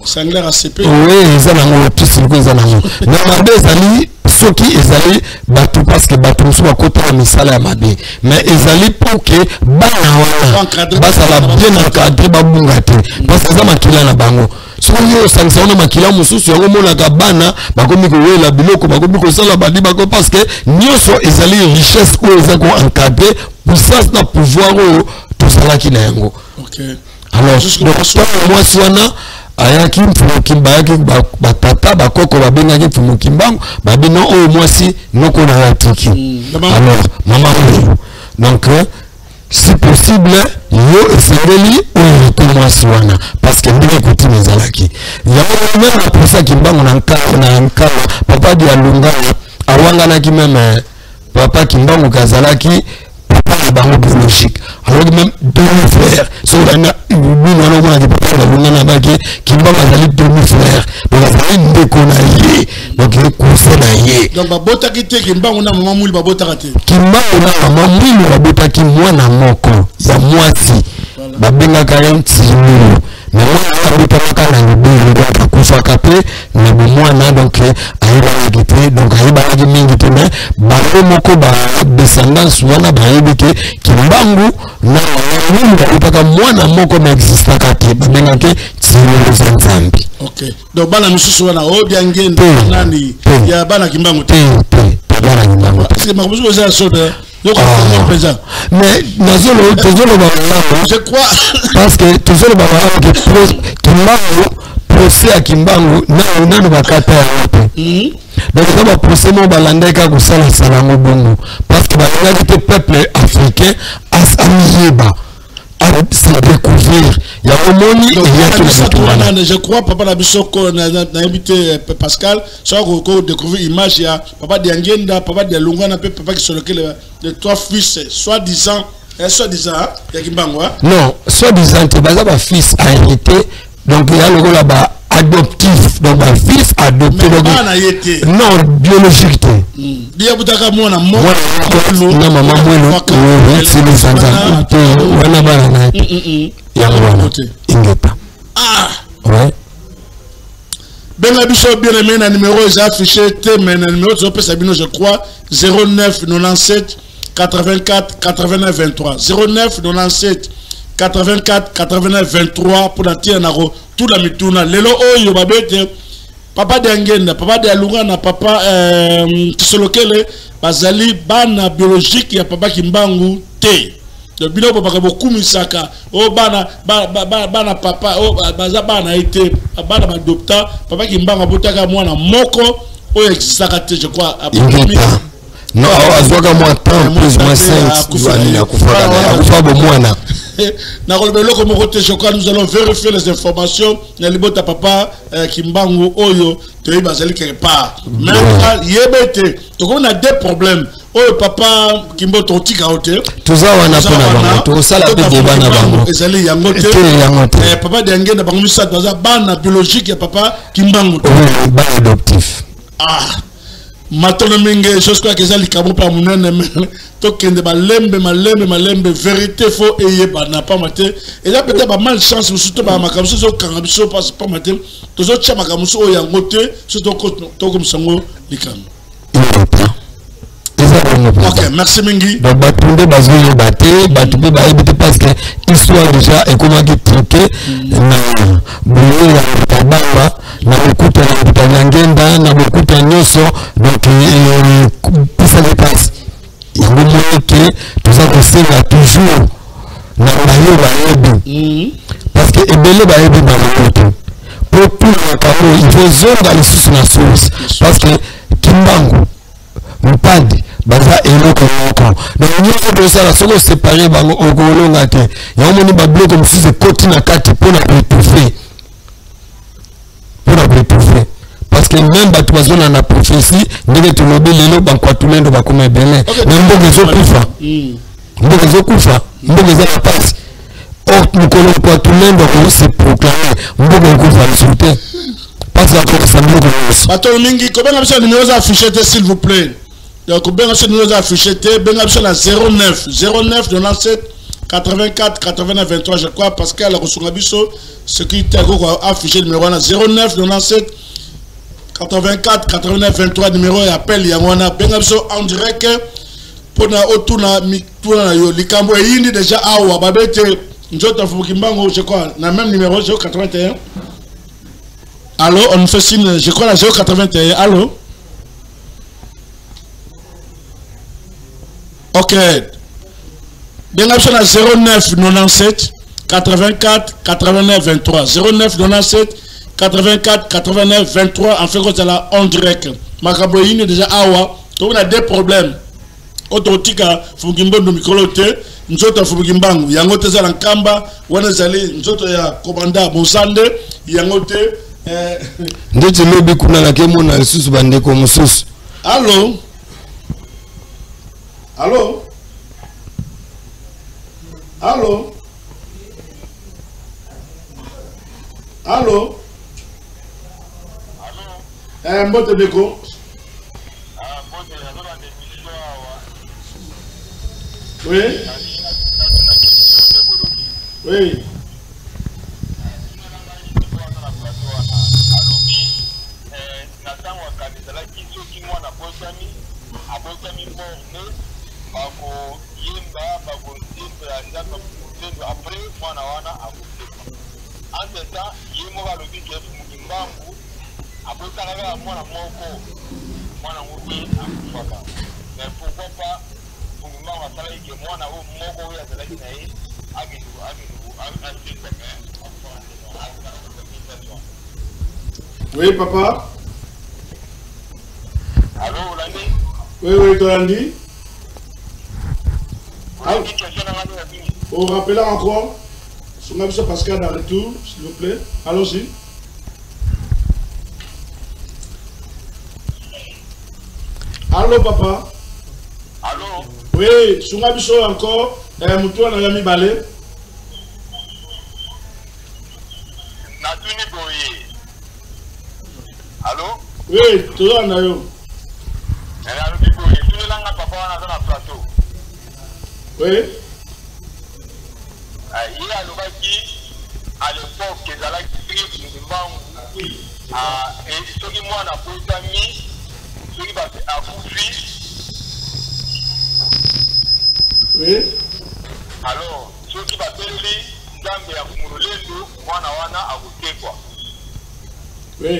eza nango pisiloko eza nango na mabe ezali soki ezali bato parce que bato mosusu bakotaka misala ya mabe mais ezali pour que bana wana bazala bien encadré babunga te parce que eza makila na bango soki osangisa wana makila mosusu yango monaka bana bakomi kowela biloko bakomi kosala badi bako parce que nyonso ezali richesse oyo eza ko encadré puissance na pouvoir oyo tozalaki na yango alors donc mwasi wana ayaki mfumu Kimbangu batata bakoko babengaki mfumu Kimbangu babino oyo mwasi noko na yatiki alors mama oyo donc si possible yo esengeli oyo to mwasi wana parce que ndenge kuti mezalaki yango même na posa Kimbangu na nkala papa di alungana awanganaki même papa Kimbangu kazalaki papa bango biologique alors même demi-frère so on a bino na mwana papa alungana baki Kimbangu azali demi-frère donc azali ndeko na ye donc le cousin na ye donc babotaki te Kimbangu na mama Mwilu babotaka te Kimbangu na mama Mwilu babotaki mwana moko ya mwasi babengaka ye Ntimilu mais mwana abotamaka na libulu donc akufaka pe na bomwana donc ayebanaki te donc ayebanaki mingi te mais bango moko ba descendance wana bayebi ke Kimbangu na Mwilu babotaka mwana moko na existaka te babengaki Ntimilu za Nzambi donc bana misusu wana obia ngende nani ya bana Kimbangu te bana Kimbangu parce que makubuzo za soda mais je crois parce que toujours que Kimbangu procès à Kimbangu na bakata ya wote donc ça va procès mo balandeka ko sala salango bongo parce que balanga peuple africain as amiyeba à se découvrir il y a omoni et il y a je crois papa na bisoko na invité Pascal soit ko découvrir image ya papa de Ngenda papa de Lungana pe papa qui sont les trois fils soi-disant ya Kimbangu non soi-disant te baza ba fils a hérité donc il y a le là-bas adoptif, donc un fils adopté. Non, biologique. Non, maman, ouais. Ben Abisso, bien aimé, le numéro est affiché, mais le numéro je crois, 09 97 84 89 23. 09 97 84 89 23 pour la tienne, tout la mituna. Lelo oyo babete, papa de Angenda, papa de Alungana, papa Kisolokele, bazali bana biologique ya papa Kimbangu te. Le bilan papa beaucoup misaka oh bana papa oh baza bana été bana adopta papa Kimbanga botaka mwana moko oh exisaka te je crois non azoka moi temps plus moins 5 akufa bo mwana na kolobelo ko moko te je crois nous allons vérifier les informations na libota papa Kimbangu oyo te bazali quelque part même yebete donc on a des problèmes. Oh papa Kimbo Tontika hote. Tout ça on a pas na bango. Ça la débat na bango. Ezali yangote. Papa Dengé na bango ça dans bana biologique ya papa Kimbangu. Oui, ban adoptif. Ah. Matolo minge chose quoi que ezali kabo pa munene to kende malembe vérité faux et bana pas maté. Et là peut-être pas mal chance surtout ba makamso so kangabiso pas maté. To zo tcha makamso o yangote surtout to comme sango likam. Ok, merci Mingi. Donc, Batunde Bazoyo Baté, Batoupe Baébité parce que l'histoire déjà est comment qui truqué. Na Boulé ya Tabamba, na Bokuta na Ngenda, na Bokuta Nyoso, donc ça dépasse. Il y a un moment que tout ça qu'on toujours na Bayo Baébi. Parce que Ebele Baébi dans le côté. Pour tout le monde, il faut zone dans le sous la source. Parce que Kimbangu, Mpadi, baza eloko moko donc nyoko dosa la soko séparer bango okolo ngate ya moni ba bloc comme si c'est côté na kati pour étouffer parce que même batu bazona na prophétie ndenge tulobi lelo bankwa tulendo bakoma ebele mais mboka ezokufa mboka eza na pasi or mukolo kwa tulendo ko se proclamer mboka ekufa insulté parce que ça mboka bato mingi combien de numéros affichés s'il vous plaît. Donc, bien sûr, nous avons affiché, bien sûr, la 09 97 84 89 23, je crois, parce qu'elle a reçu un abisso, ce qui était affiché le numéro 09 97 84 89 23, numéro et appel, Yangwana, bien sûr, en direct, pour na otuna mituna yo, likambo et indi déjà awa, babete, njota fukimbango, je crois, na même numéro 081. Allô, on fait signe, je crois, la 081, allô? Ok. Bien sûr, 09 97 84 89 23. 09 97 84 89 23. En fait, c'est là en direct. Makaboyine est déjà awa. Donc, on a des problèmes. Autotika, Fugimbo de Microlote, Nzota Fugimbangu, Yangote Zalankamba, Wanazali, Nzota ya Komanda, Monsande, Yangote. Ndete lobi kuna la kemo na susu bande ko mususu. Allô? Allô? Allô? Allô? Mbote Beko? Oui? Oui? bako yemba bako ndimba ndaka ndimba après mwana wana akufa anteta yemo balobi ke mukimbangu abotana ga mwana moko mwana mubi akufa mais pourquoi pas mukimbangu asala ke mwana wo moko oyo azalaki na ye agidu asita mais oui papa. Allô Landi? Oui Tolandi. On rappelle encore, sur M. Pascal dans retour, s'il vous plaît. Allons-y. Allô, papa. Allô. Oui, sur M. encore, Moutoua n'a jamais balé. Natuni Boye. Oui, toujours en ayo. Elle a le bibo, et tout le langue papa on a dans la plateau. Oui. Il a le baki à l'époque que Zala qui et ceux qui moi n'a pas d'amis, ceux qui va à Koufi. Oui. Alors, ceux qui va périr, Zambe à Kumulendo, moi n'a wana à Koufi quoi. Oui.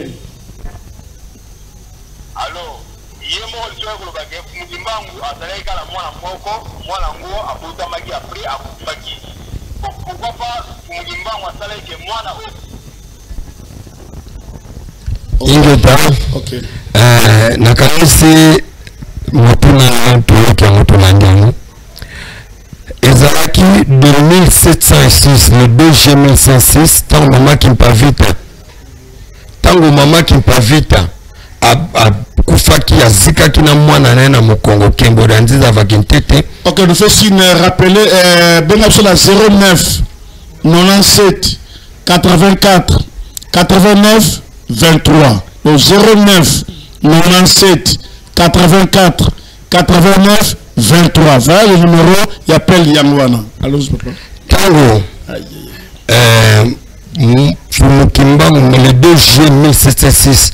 Alors, il y a mon soeur le bagage, Moutimbangu, à Zalaïka la moi moko, moi la ngo, à Boutamaki après, à Koufaki. Pourquoi pas Moutimbangu à Zalaïka, moi la ingeta okay. Nakanisi motuna tuyoki yango ndiano ezalaki 2706 le 2 juillet 1106 tango mama Kimpavita akufaki azikaki na mwana naye na mokongo Kembo Danziza Vakintete. Ok, nous faisons rappeler Benabso la 09 97 84 89 23. Le 09 97 84 89 23. Voilà le numéro, il appelle Yangwana. Allô, papa. Tango. Fumukimbangu le 2 juillet 1706.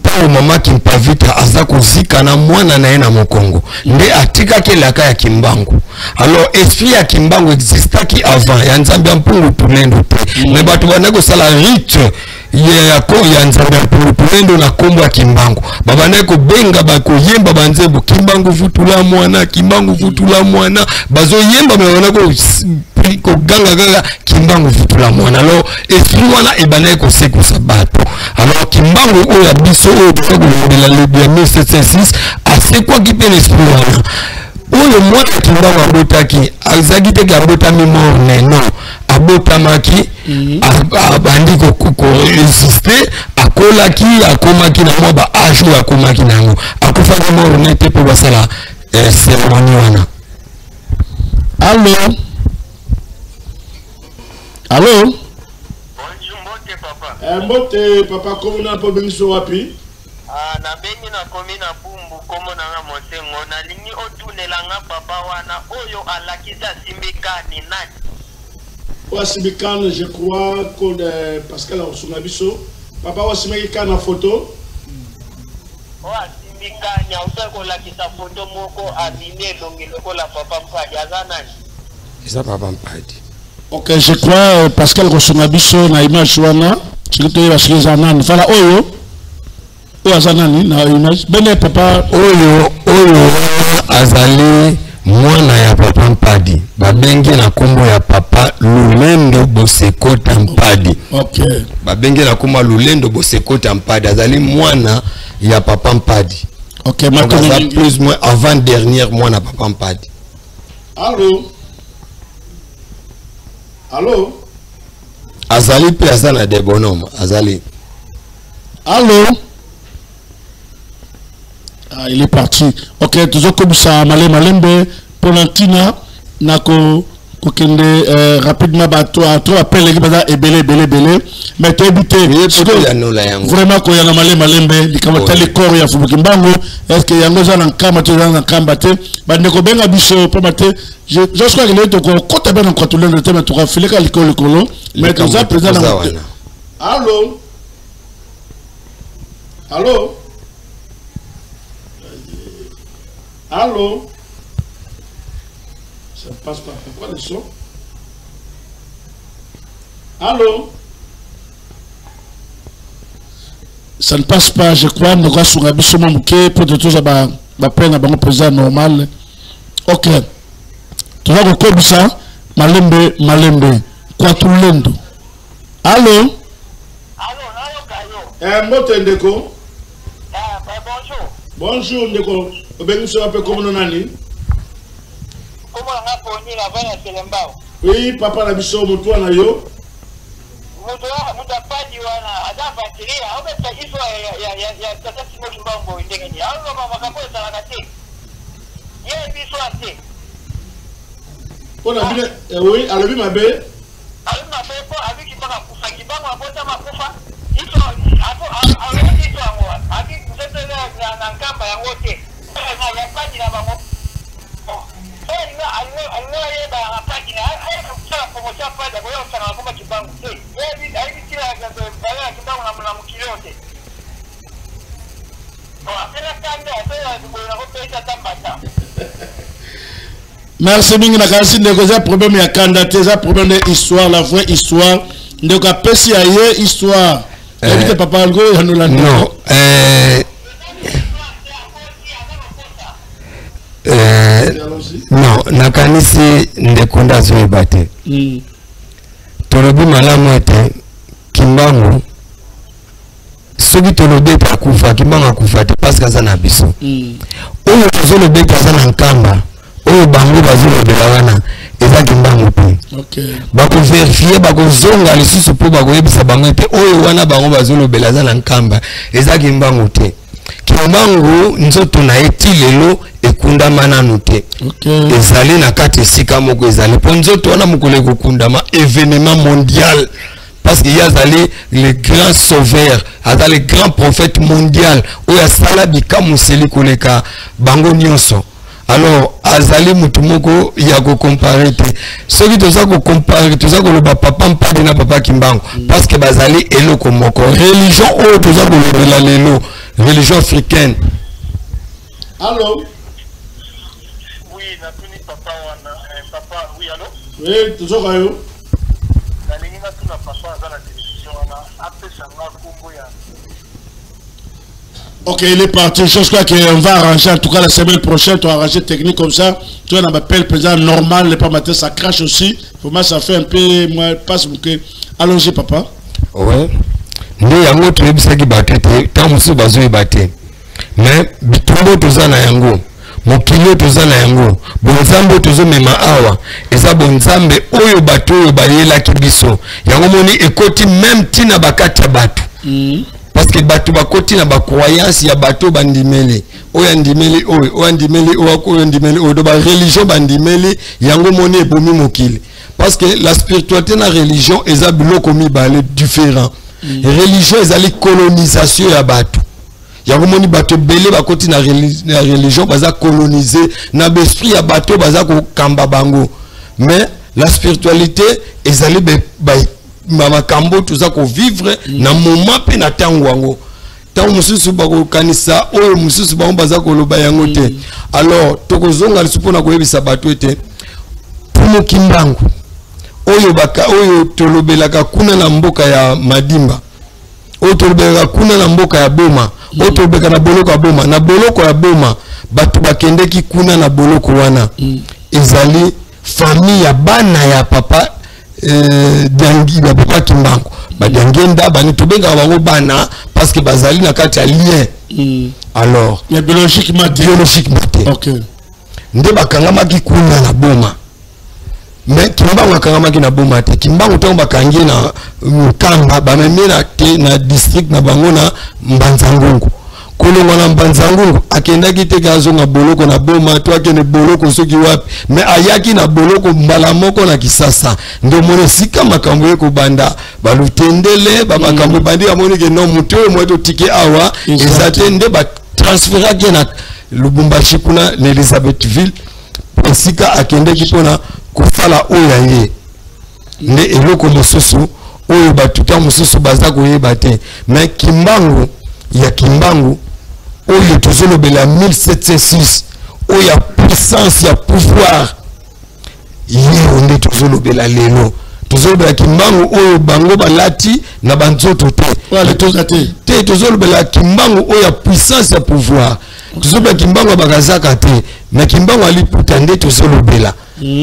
Tango mama Kimpavita aza kozika na mwana na ye na mokongo. Nde atikaki elaka ya Kimbangu. Alors esprit ya Kimbangu existaki avant ya Nzambe mpungu Pulendo pe. Mais bato bana ko sala rite ya Nzambe mpungu Pulendo na kombo ya Kimbangu. Baba na ko benga ba ko yemba banzebo Kimbangu futula mwana bazo yemba me wana ko ganga Kimbangu futula mwana. Alors esprit wana ebana ko seko sabato. Alors Kimbangu oya biso oyo ko la le 1706 assez quoi qui peut l'esprit wana. Oyo mwana Kimbangu abotaki azaki te abotami morne non abotamaki abandi ko résister akomaki na mwa ba âge akomaki nango akufaki morne te po basala cérémonie wana. Allô papa. Mbote papa komuna po bengiso wapi? Na bengi na komi na bumbu komo na nga mosengo na lingi otunela nga papa wana oyo alakisa simbikani nani? Wa simbikani je crois que Pascal Osunabiso papa wa simbikani na photo. Wa simbikani auta ko lakisa photo moko abine longelo la papa mpadi azanani? Isa papa mpadi. Ok, je crois Pascal Osunabiso na image wana chilito ya shizanani fala oyo azanani na image bene papa oyo azali mwana ya papa mpadi babengi na kombo ya papa Lulendo Bosekota mpadi. Okay, babengi na kombo Lulendo Bosekota mpadi azali mwana ya papa mpadi. Okay, maintenant plus ou moins avant dernière mwana papa mpadi. Allô azali pe azana de bonhomme azali. Allô. Il est parti. Ok, toujours comme ça, Malembe, Polantina, Nako, Kokende, rapidement, toi, appelle les gars, et belé. Mais tu es buté. Vraiment, quand il y a Malembe, il y a les corps, il y a Fubukimbango, est-ce qu'il y a un kamate, un kambate, mais ne connais pas biso, pas maté. Je crois qu'il est au côté de notre contrôleur de thème, tu vas filer à l'école, mais tu as présent dans le. Allô? Allô? Ça ne passe pas. Pourquoi le son? Allô? Ça ne passe pas, je crois. Nous avons sur un biseau manqué pour de tout ça, ma peine à mon président normal. Ok. Tu vas comme ça? Malembe. Quoi tout le monde? Allô? Ndeko? Bonjour, Ndeko. Bengiso appelle comme nous nani? Comment on a poni la vanne à Selembao? Oui, papa la biso mutu na yo. Muta padi wana ada batiria au beta hizo ya tata simo Kimbangu ndengeni. Au mama makapo sana kati. Yeye biso ate. Ona bile oui, alobi mabe. Alobi mabe ko abi Kimbangu kufa Kimbangu abota makufa. Hizo hapo hizo Merci mingi na kasi ndeko za problème ya candidature za problème de histoire la vraie histoire ndeko apesi aye histoire évite papa algo ya nolanda non nakanisi ndeko ndazo ebate tolobi malamu ete Kimbangu soki tolobi ete akufa Kimbangu akufa te parce que aza na biso oyo tozolobi ete aza na nkamba oyo bango bazolobela wana eza Kimbangu te bakovérifie bakozonga lisusu mpo bakoyebisa bango ete oyo wana bango bazolobela aza na nkamba eza Kimbangu te. Kimbangu nzoto na eti lelo ekundama nanu te ezali na kati esika moko ezali mpo nzoto wana mokolo ekokundama événement mondial parce qu'il y a le grand sauveur, le grand prophète mondial oyo asala bikamuseli koleka bango nyonso. Alors azali mutu moko ya ko comparer te soki toza ko comparer toza ko loba papa mpade na papa Kimbangu parce que bazali eloko moko religion oyo toza ko lobela lelo religion africaine. Allô? Oui, na tuni papa wana papa oui allô? Oui, toza yo. Na ningi na tuna papa za la télévision wana apesa nga kombo ya. Ok, il est parti. Je crois qu'on va arranger, en tout cas la semaine prochaine, tu vas arranger technique comme ça. Tu vas m'appeler président normal, le pas matin, ça crache aussi. Pour moi, ça fait un peu, moi, passe bouquet. Allons-y, papa. Ouais. Nous, il y a un autre qui battait, tant que bazo est batté. Mais, bitumbo toza na yango. Mokilo toza na yango. Bonzambo tozo mema awa. Eza bonzambe oyo bato oyo bayela kibiso. Yango moni ekoti même tina bakata batu. Parce que bato bakoti na ba croyance ya bato bandimeli oyo ndimeli oyo ndimeli oyo ndimeli oyo ba religion bandimeli yango moni ebomi mokili parce que la spiritualité na religion eza biloko mibale différent religion ezali colonisation ya bato yango moni bato belé bakoti na religion baza coloniser na l'esprit ya bato baza ko kamba bango mais la spiritualité ezali mama kambo tuza ko vivre na moment pe na tango wango tango mususu bako kanisa oyo mususu ba baza ko loba yango te alors tokozonga lisupo na koyebisa bato ete tumo Kimbangu oyo baka oyo tolobelaka kuna na mboka ya Madimba oyo tolobelaka kuna na mboka ya Boma oyo tolobelaka na boloko ya Boma na boloko ya Boma bato bakendeki kuna na boloko wana ezali famille ya bana ya papa Diangi ba papa Kimbangu ba Diangenda ba nitobenga bango bana parce que bazali na kati ya lien alors mais biologiquement OK nde bakangama ki kuna na Boma mais Kimbangu akangama ki na Boma te Kimbangu to bakangi na Mkamba ba memena te na district na bango na Mbanzangungu kolonga na Mbanzangungu akenda kiteka azonga boloko na Boma to akene boloko soki wapi mais ayaki na boloko mbala moko na Kisasa ndo mone sika makambo yeko banda balutendele ba makambo bandi amoni ke no muto mweto tike awa ezate nde ba transfera ke na Lubumbashi kuna na Elizabethville sika akende kipona kufala oya ye nde eloko mosusu oyo batuta mosusu baza koyeba te mais Kimbangu ya Kimbangu oyo tozolobela 1706 oyo puissance ya pouvoir yeo nde tozolobela lelo tozolobela Kimbangu oyo bango balati na banzoto te tozolobela Kimbangu oyo puissance ya pouvoir tozolobela Kimbangu bakazaka te mais Kimbangu aliputa nde tozolobela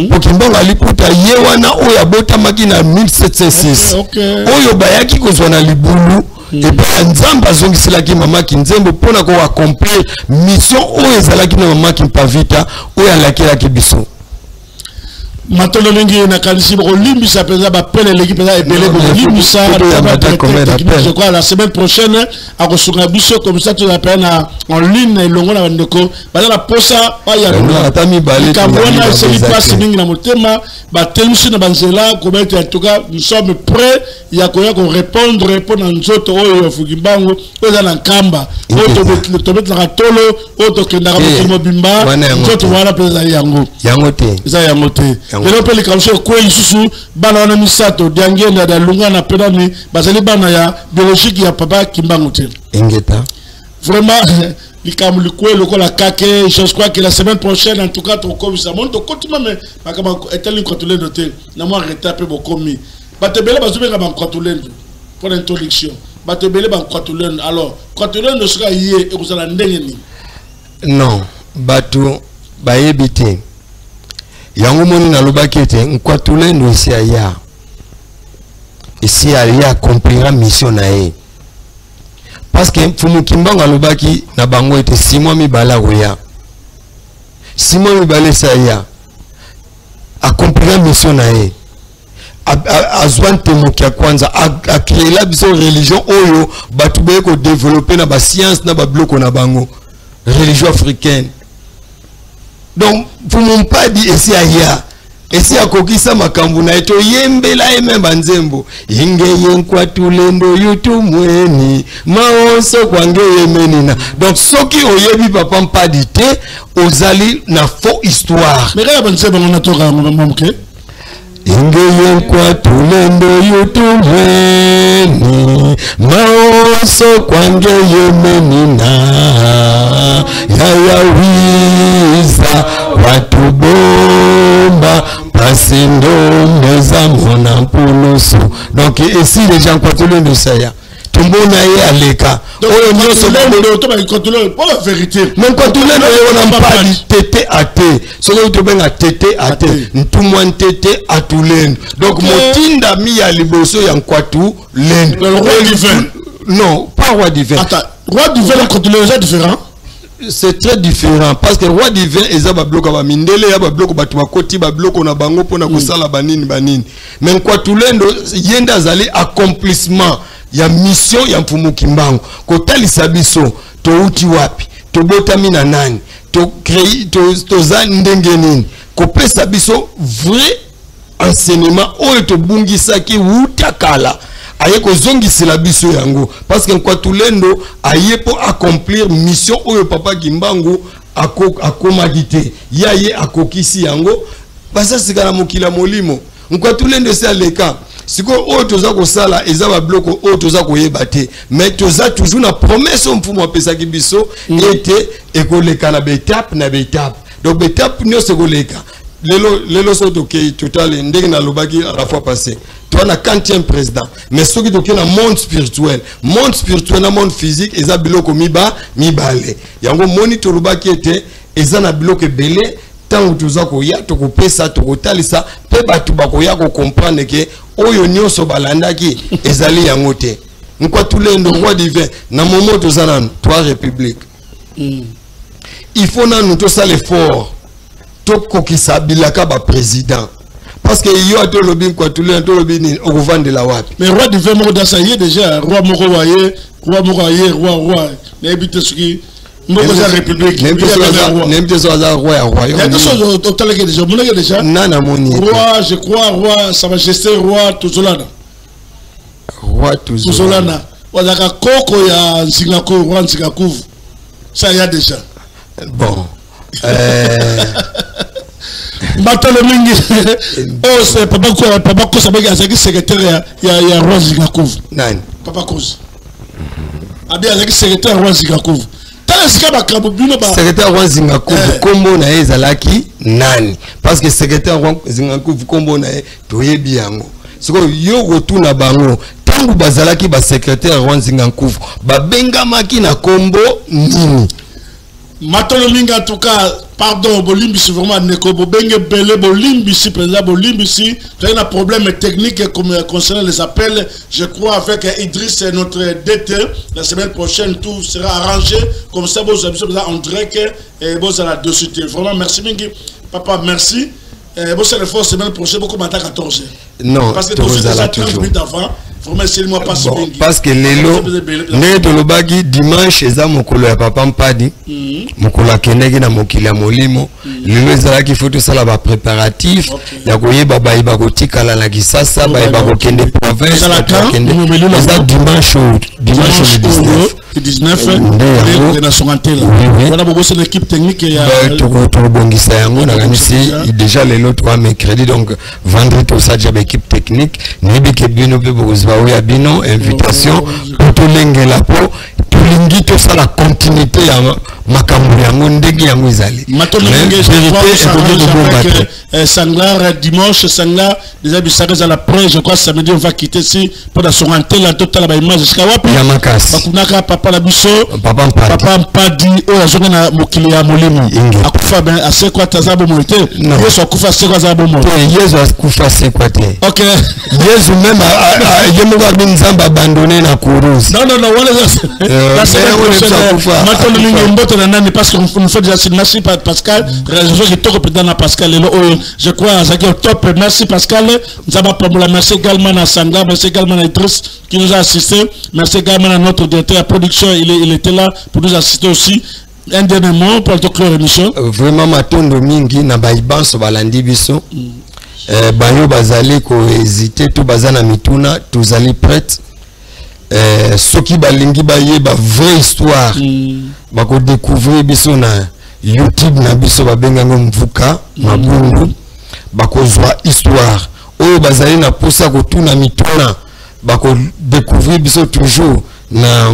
po Kimbangu aliputa ye wana oyo abotamaki na 1706 oyo bayaki kozwa na libulu et puis nzamba zongiselaki mama Kinzembo pona ko accomplir mission oyo ezalaki na mama Kimpavita oyo alakelaki biso. Matolo mingi na kanisi boko limbisa peza ba pele l'équipe peza ebele boko limbisa je crois la semaine prochaine à kosunga biso comme ça tu l'appelles en ligne longo na bandeko baza la posa pa ya atami balé kabona c'est passe mingi na motema ba telmiso na banzela comme en tout cas nous sommes prêts ya ko répondre na nzoto oyo fukimbango oza na kamba oyo to mettre la tolo oyo to kendaka motema bimba nzoto wana peza yango te za yango te lelo pe likamso ko isusu bana wana misato diangenda da lunga na pedani bazali bana ya biologique ya papa kimbango te engeta vraiment likambo likwelo ko la kake je crois que la semaine prochaine en tout cas to ko bisa mon to kotima me makama etali contrôler doté na moi retaper bokomi batebele bazubeka ba contrôler pour l'introduction batebele ba contrôler alors contrôler ne sera yé et vous allez ndenge ni non batu bayebite yango moni na lobaki ete nkwatulendo ici aya comprendra mission na ye parce que fumu kimbanga lobaki na bango ete 6 mois mibala roya 6 mois mibala saya a comprendra mission na ye azwan temokia kwanza a créer la biso religion oyo batu be ko développer na ba science na ba bloco na bango religion africaine. Donc, vous m'avez pas dit ici ailleurs. Ici à Kokisa makambu na eto yembela ememba nzembo. Inge yenkwa tulendo yutu mweni. Maonso kwange yemenina. Donc, soki oyebi papa mpadi te, ozali na faux histoire. Mais regarde nzembo on a toka mamke. Inge yenkwa tulendo yutu mweni. Maonso kwange yemenina. Yaya wiza watu bomba pasindo meza mona mpulusu. Donc ici les gens contrôlent de ça ya tumbona ye aleka oyo nyoso lendo to ba contrôler pour la vérité même contrôler on n'a pas dit tété até solo to benga tété até ntumwa tété atulendo. Donc motinda mi ya liboso ya nkwatu lendo le roi divin. Non, pas roi divin. Attends, roi divin et contrôleur c'est différent. C'est très différent parce que roi divin eza ba bloco ba mindele ya ba bloco batu bakoti ba bloco na bango pona kosala banini mais kwa tulendo yenda zali accomplissement ya mission ya mfumu kimbango ko talisa biso to uti wapi to botami na nani to créer to za ndenge nini ko pesa biso vrai enseignement oyo to bungisa ki utakala aye ko zongi sila biso yango parce que kwa tulendo aye po accomplir mission oyo papa Kimbangu akomadite yaye akokisi yango basa sikana mokila molimo kwa tulendo c'est aleka siko oyo toza ko sala eza ba bloko oyo toza ko yebate mais toza toujours na promesse mfumo apesa ki biso ete ekoleka na betape na betape donc betape nyo sekoleka lelo soto ke total ndenge na lobaki à la fois passée toi na 40e président mais ceux qui toke na monde spirituel na monde physique eza biloko mibale yango moni to lobaki ete eza na biloko belé tango toza ko ya to ko pesa to ko talisa pe batu bakoya ko comprendre que oyo nyonso balandaki ezali yango te nkwa tulendo roi divin na moment toza na 3 républiques il faut na nous to ça l'effort to qui s'abilaka ba président parce que yo a to lobby quoi tout le to lobby ni au vendre la wapi mais roi du vin moko ça y est déjà roi moko waye roi mais habite ce qui moko za république même ça za roi royaume il y a chose au taleke déjà nana moni roi je crois roi sa majesté roi Tuzolana wazaka koko ya Nzingako roi Nzingako ça y a déjà bon Batalo mingi oh c'est papa ko sabaki azaki secrétaire ya roi Nzingako nani papa cause abi azaki secrétaire roi Nzingako tala sika bakambo bino ba secrétaire roi Nzingako kombo na ezalaki nani parce que secrétaire roi Nzingako kombo na toyebi yango siko yo rotuna bango tangu bazalaki ba secrétaire roi Nzingako babengamaki na kombo nini Matolo minga en tout cas pardon bolimbisi vraiment neko bobenge belé bolimbisi président bolimbisi il y a un problème technique comme concernant les appels je crois avec Idriss notre DT la semaine prochaine tout sera arrangé comme ça vous avez en direct et vous allez dessus vraiment merci mingi papa merci Vous savez, la semaine prochaine, beaucoup matin 14h. Non, parce que toujours déjà 30 minutes avant. Vraiment, pas bon, parce que Lelo, né de l'Obagi, dimanche, eza mokolo ya papa mpadi, mokolo akeneki na mokili ya molimo, Lelo ezala ki faut tout ça là ba préparatif, ya koyeba ba iba kotikala na kisasa, ba iba kokende province, ba kokende. Eza dimanche le 19. Voilà beaucoup c'est l'équipe technique et tout bongisa yango na kanisi déjà Lelo 3 mercredi donc vendredi tout ça déjà équipe technique, nebi ke bino pe bozwa oui, Abino, invitation pour tout l'engela pour tout l'ingi tout ça la continuité à makambu yango ndenge yango ezali. Maintenant Sanglar dimanche Sanglar déjà bisaka za la presse je crois samedi on va quitter ici pour la sorante la totale ba image jusqu'à wapi Yamakas bakunaka papa la biso papa mpadi o azonga na mokili ya molimo akufa ben asekwa tazabo moite yeso akufa asekwa zabo moite yeso akufa asekwa te OK yesu même yemuka binzamba abandonné na kurusi non wala maintenant mingi mbote na nani parce qu'on fait déjà merci Pascal réseau qui toko président Pascal je crois ça au top merci Pascal nzamba pamola merci également à Sangla merci également à Idriss qui nous a assisté merci également à notre directeur de production il était là pour nous assister aussi. Un dernier mot pour clore l'émission. Vraiment matondo mingi na baibanso balandi biso bayo bazali ko hésiter tout bazana mituna tuzali prête soki balingi bayeba vraie histoire bako découvrir biso na YouTube na biso babengango mvuka mabungu bakozwa histoire oyo bazali na posa kotuna mituna bako découvrir biso toujours na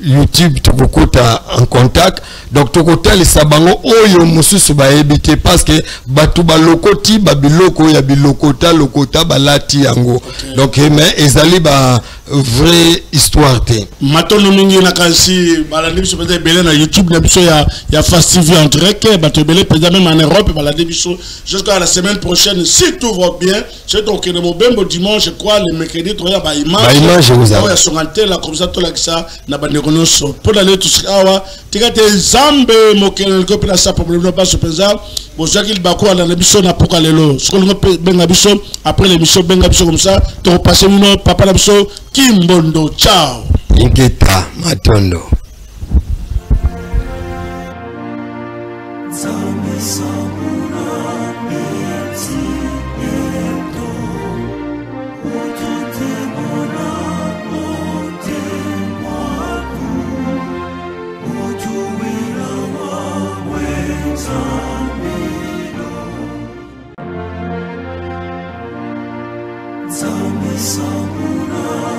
YouTube tukokota en contact donc tukota les sabango oyo mususu baebite parce que batu balokoti babiloko ya bilokota lokota balati yango donc mais ezali ba vraie histoire te matono mingi na kasi balandi biso peut-être belé na YouTube na biso ya Fast TV en direct bato belé peut-être même en Europe balandi biso jusqu'à la semaine prochaine si tout va bien c'est donc le Mobembo dimanche je crois le mercredi to ya ba image vous avez ya songanté la comme ça to la kisa na bandeko nyonso pour aller tout awa tikate zambe mokelo ko pela sa problème pas se pensa bozaki bako ala na biso na poka lelo sikolingo benga biso après l'émission benga biso comme ça to passer mino papa na biso Kimbondo ciao Ingeta matondo Time.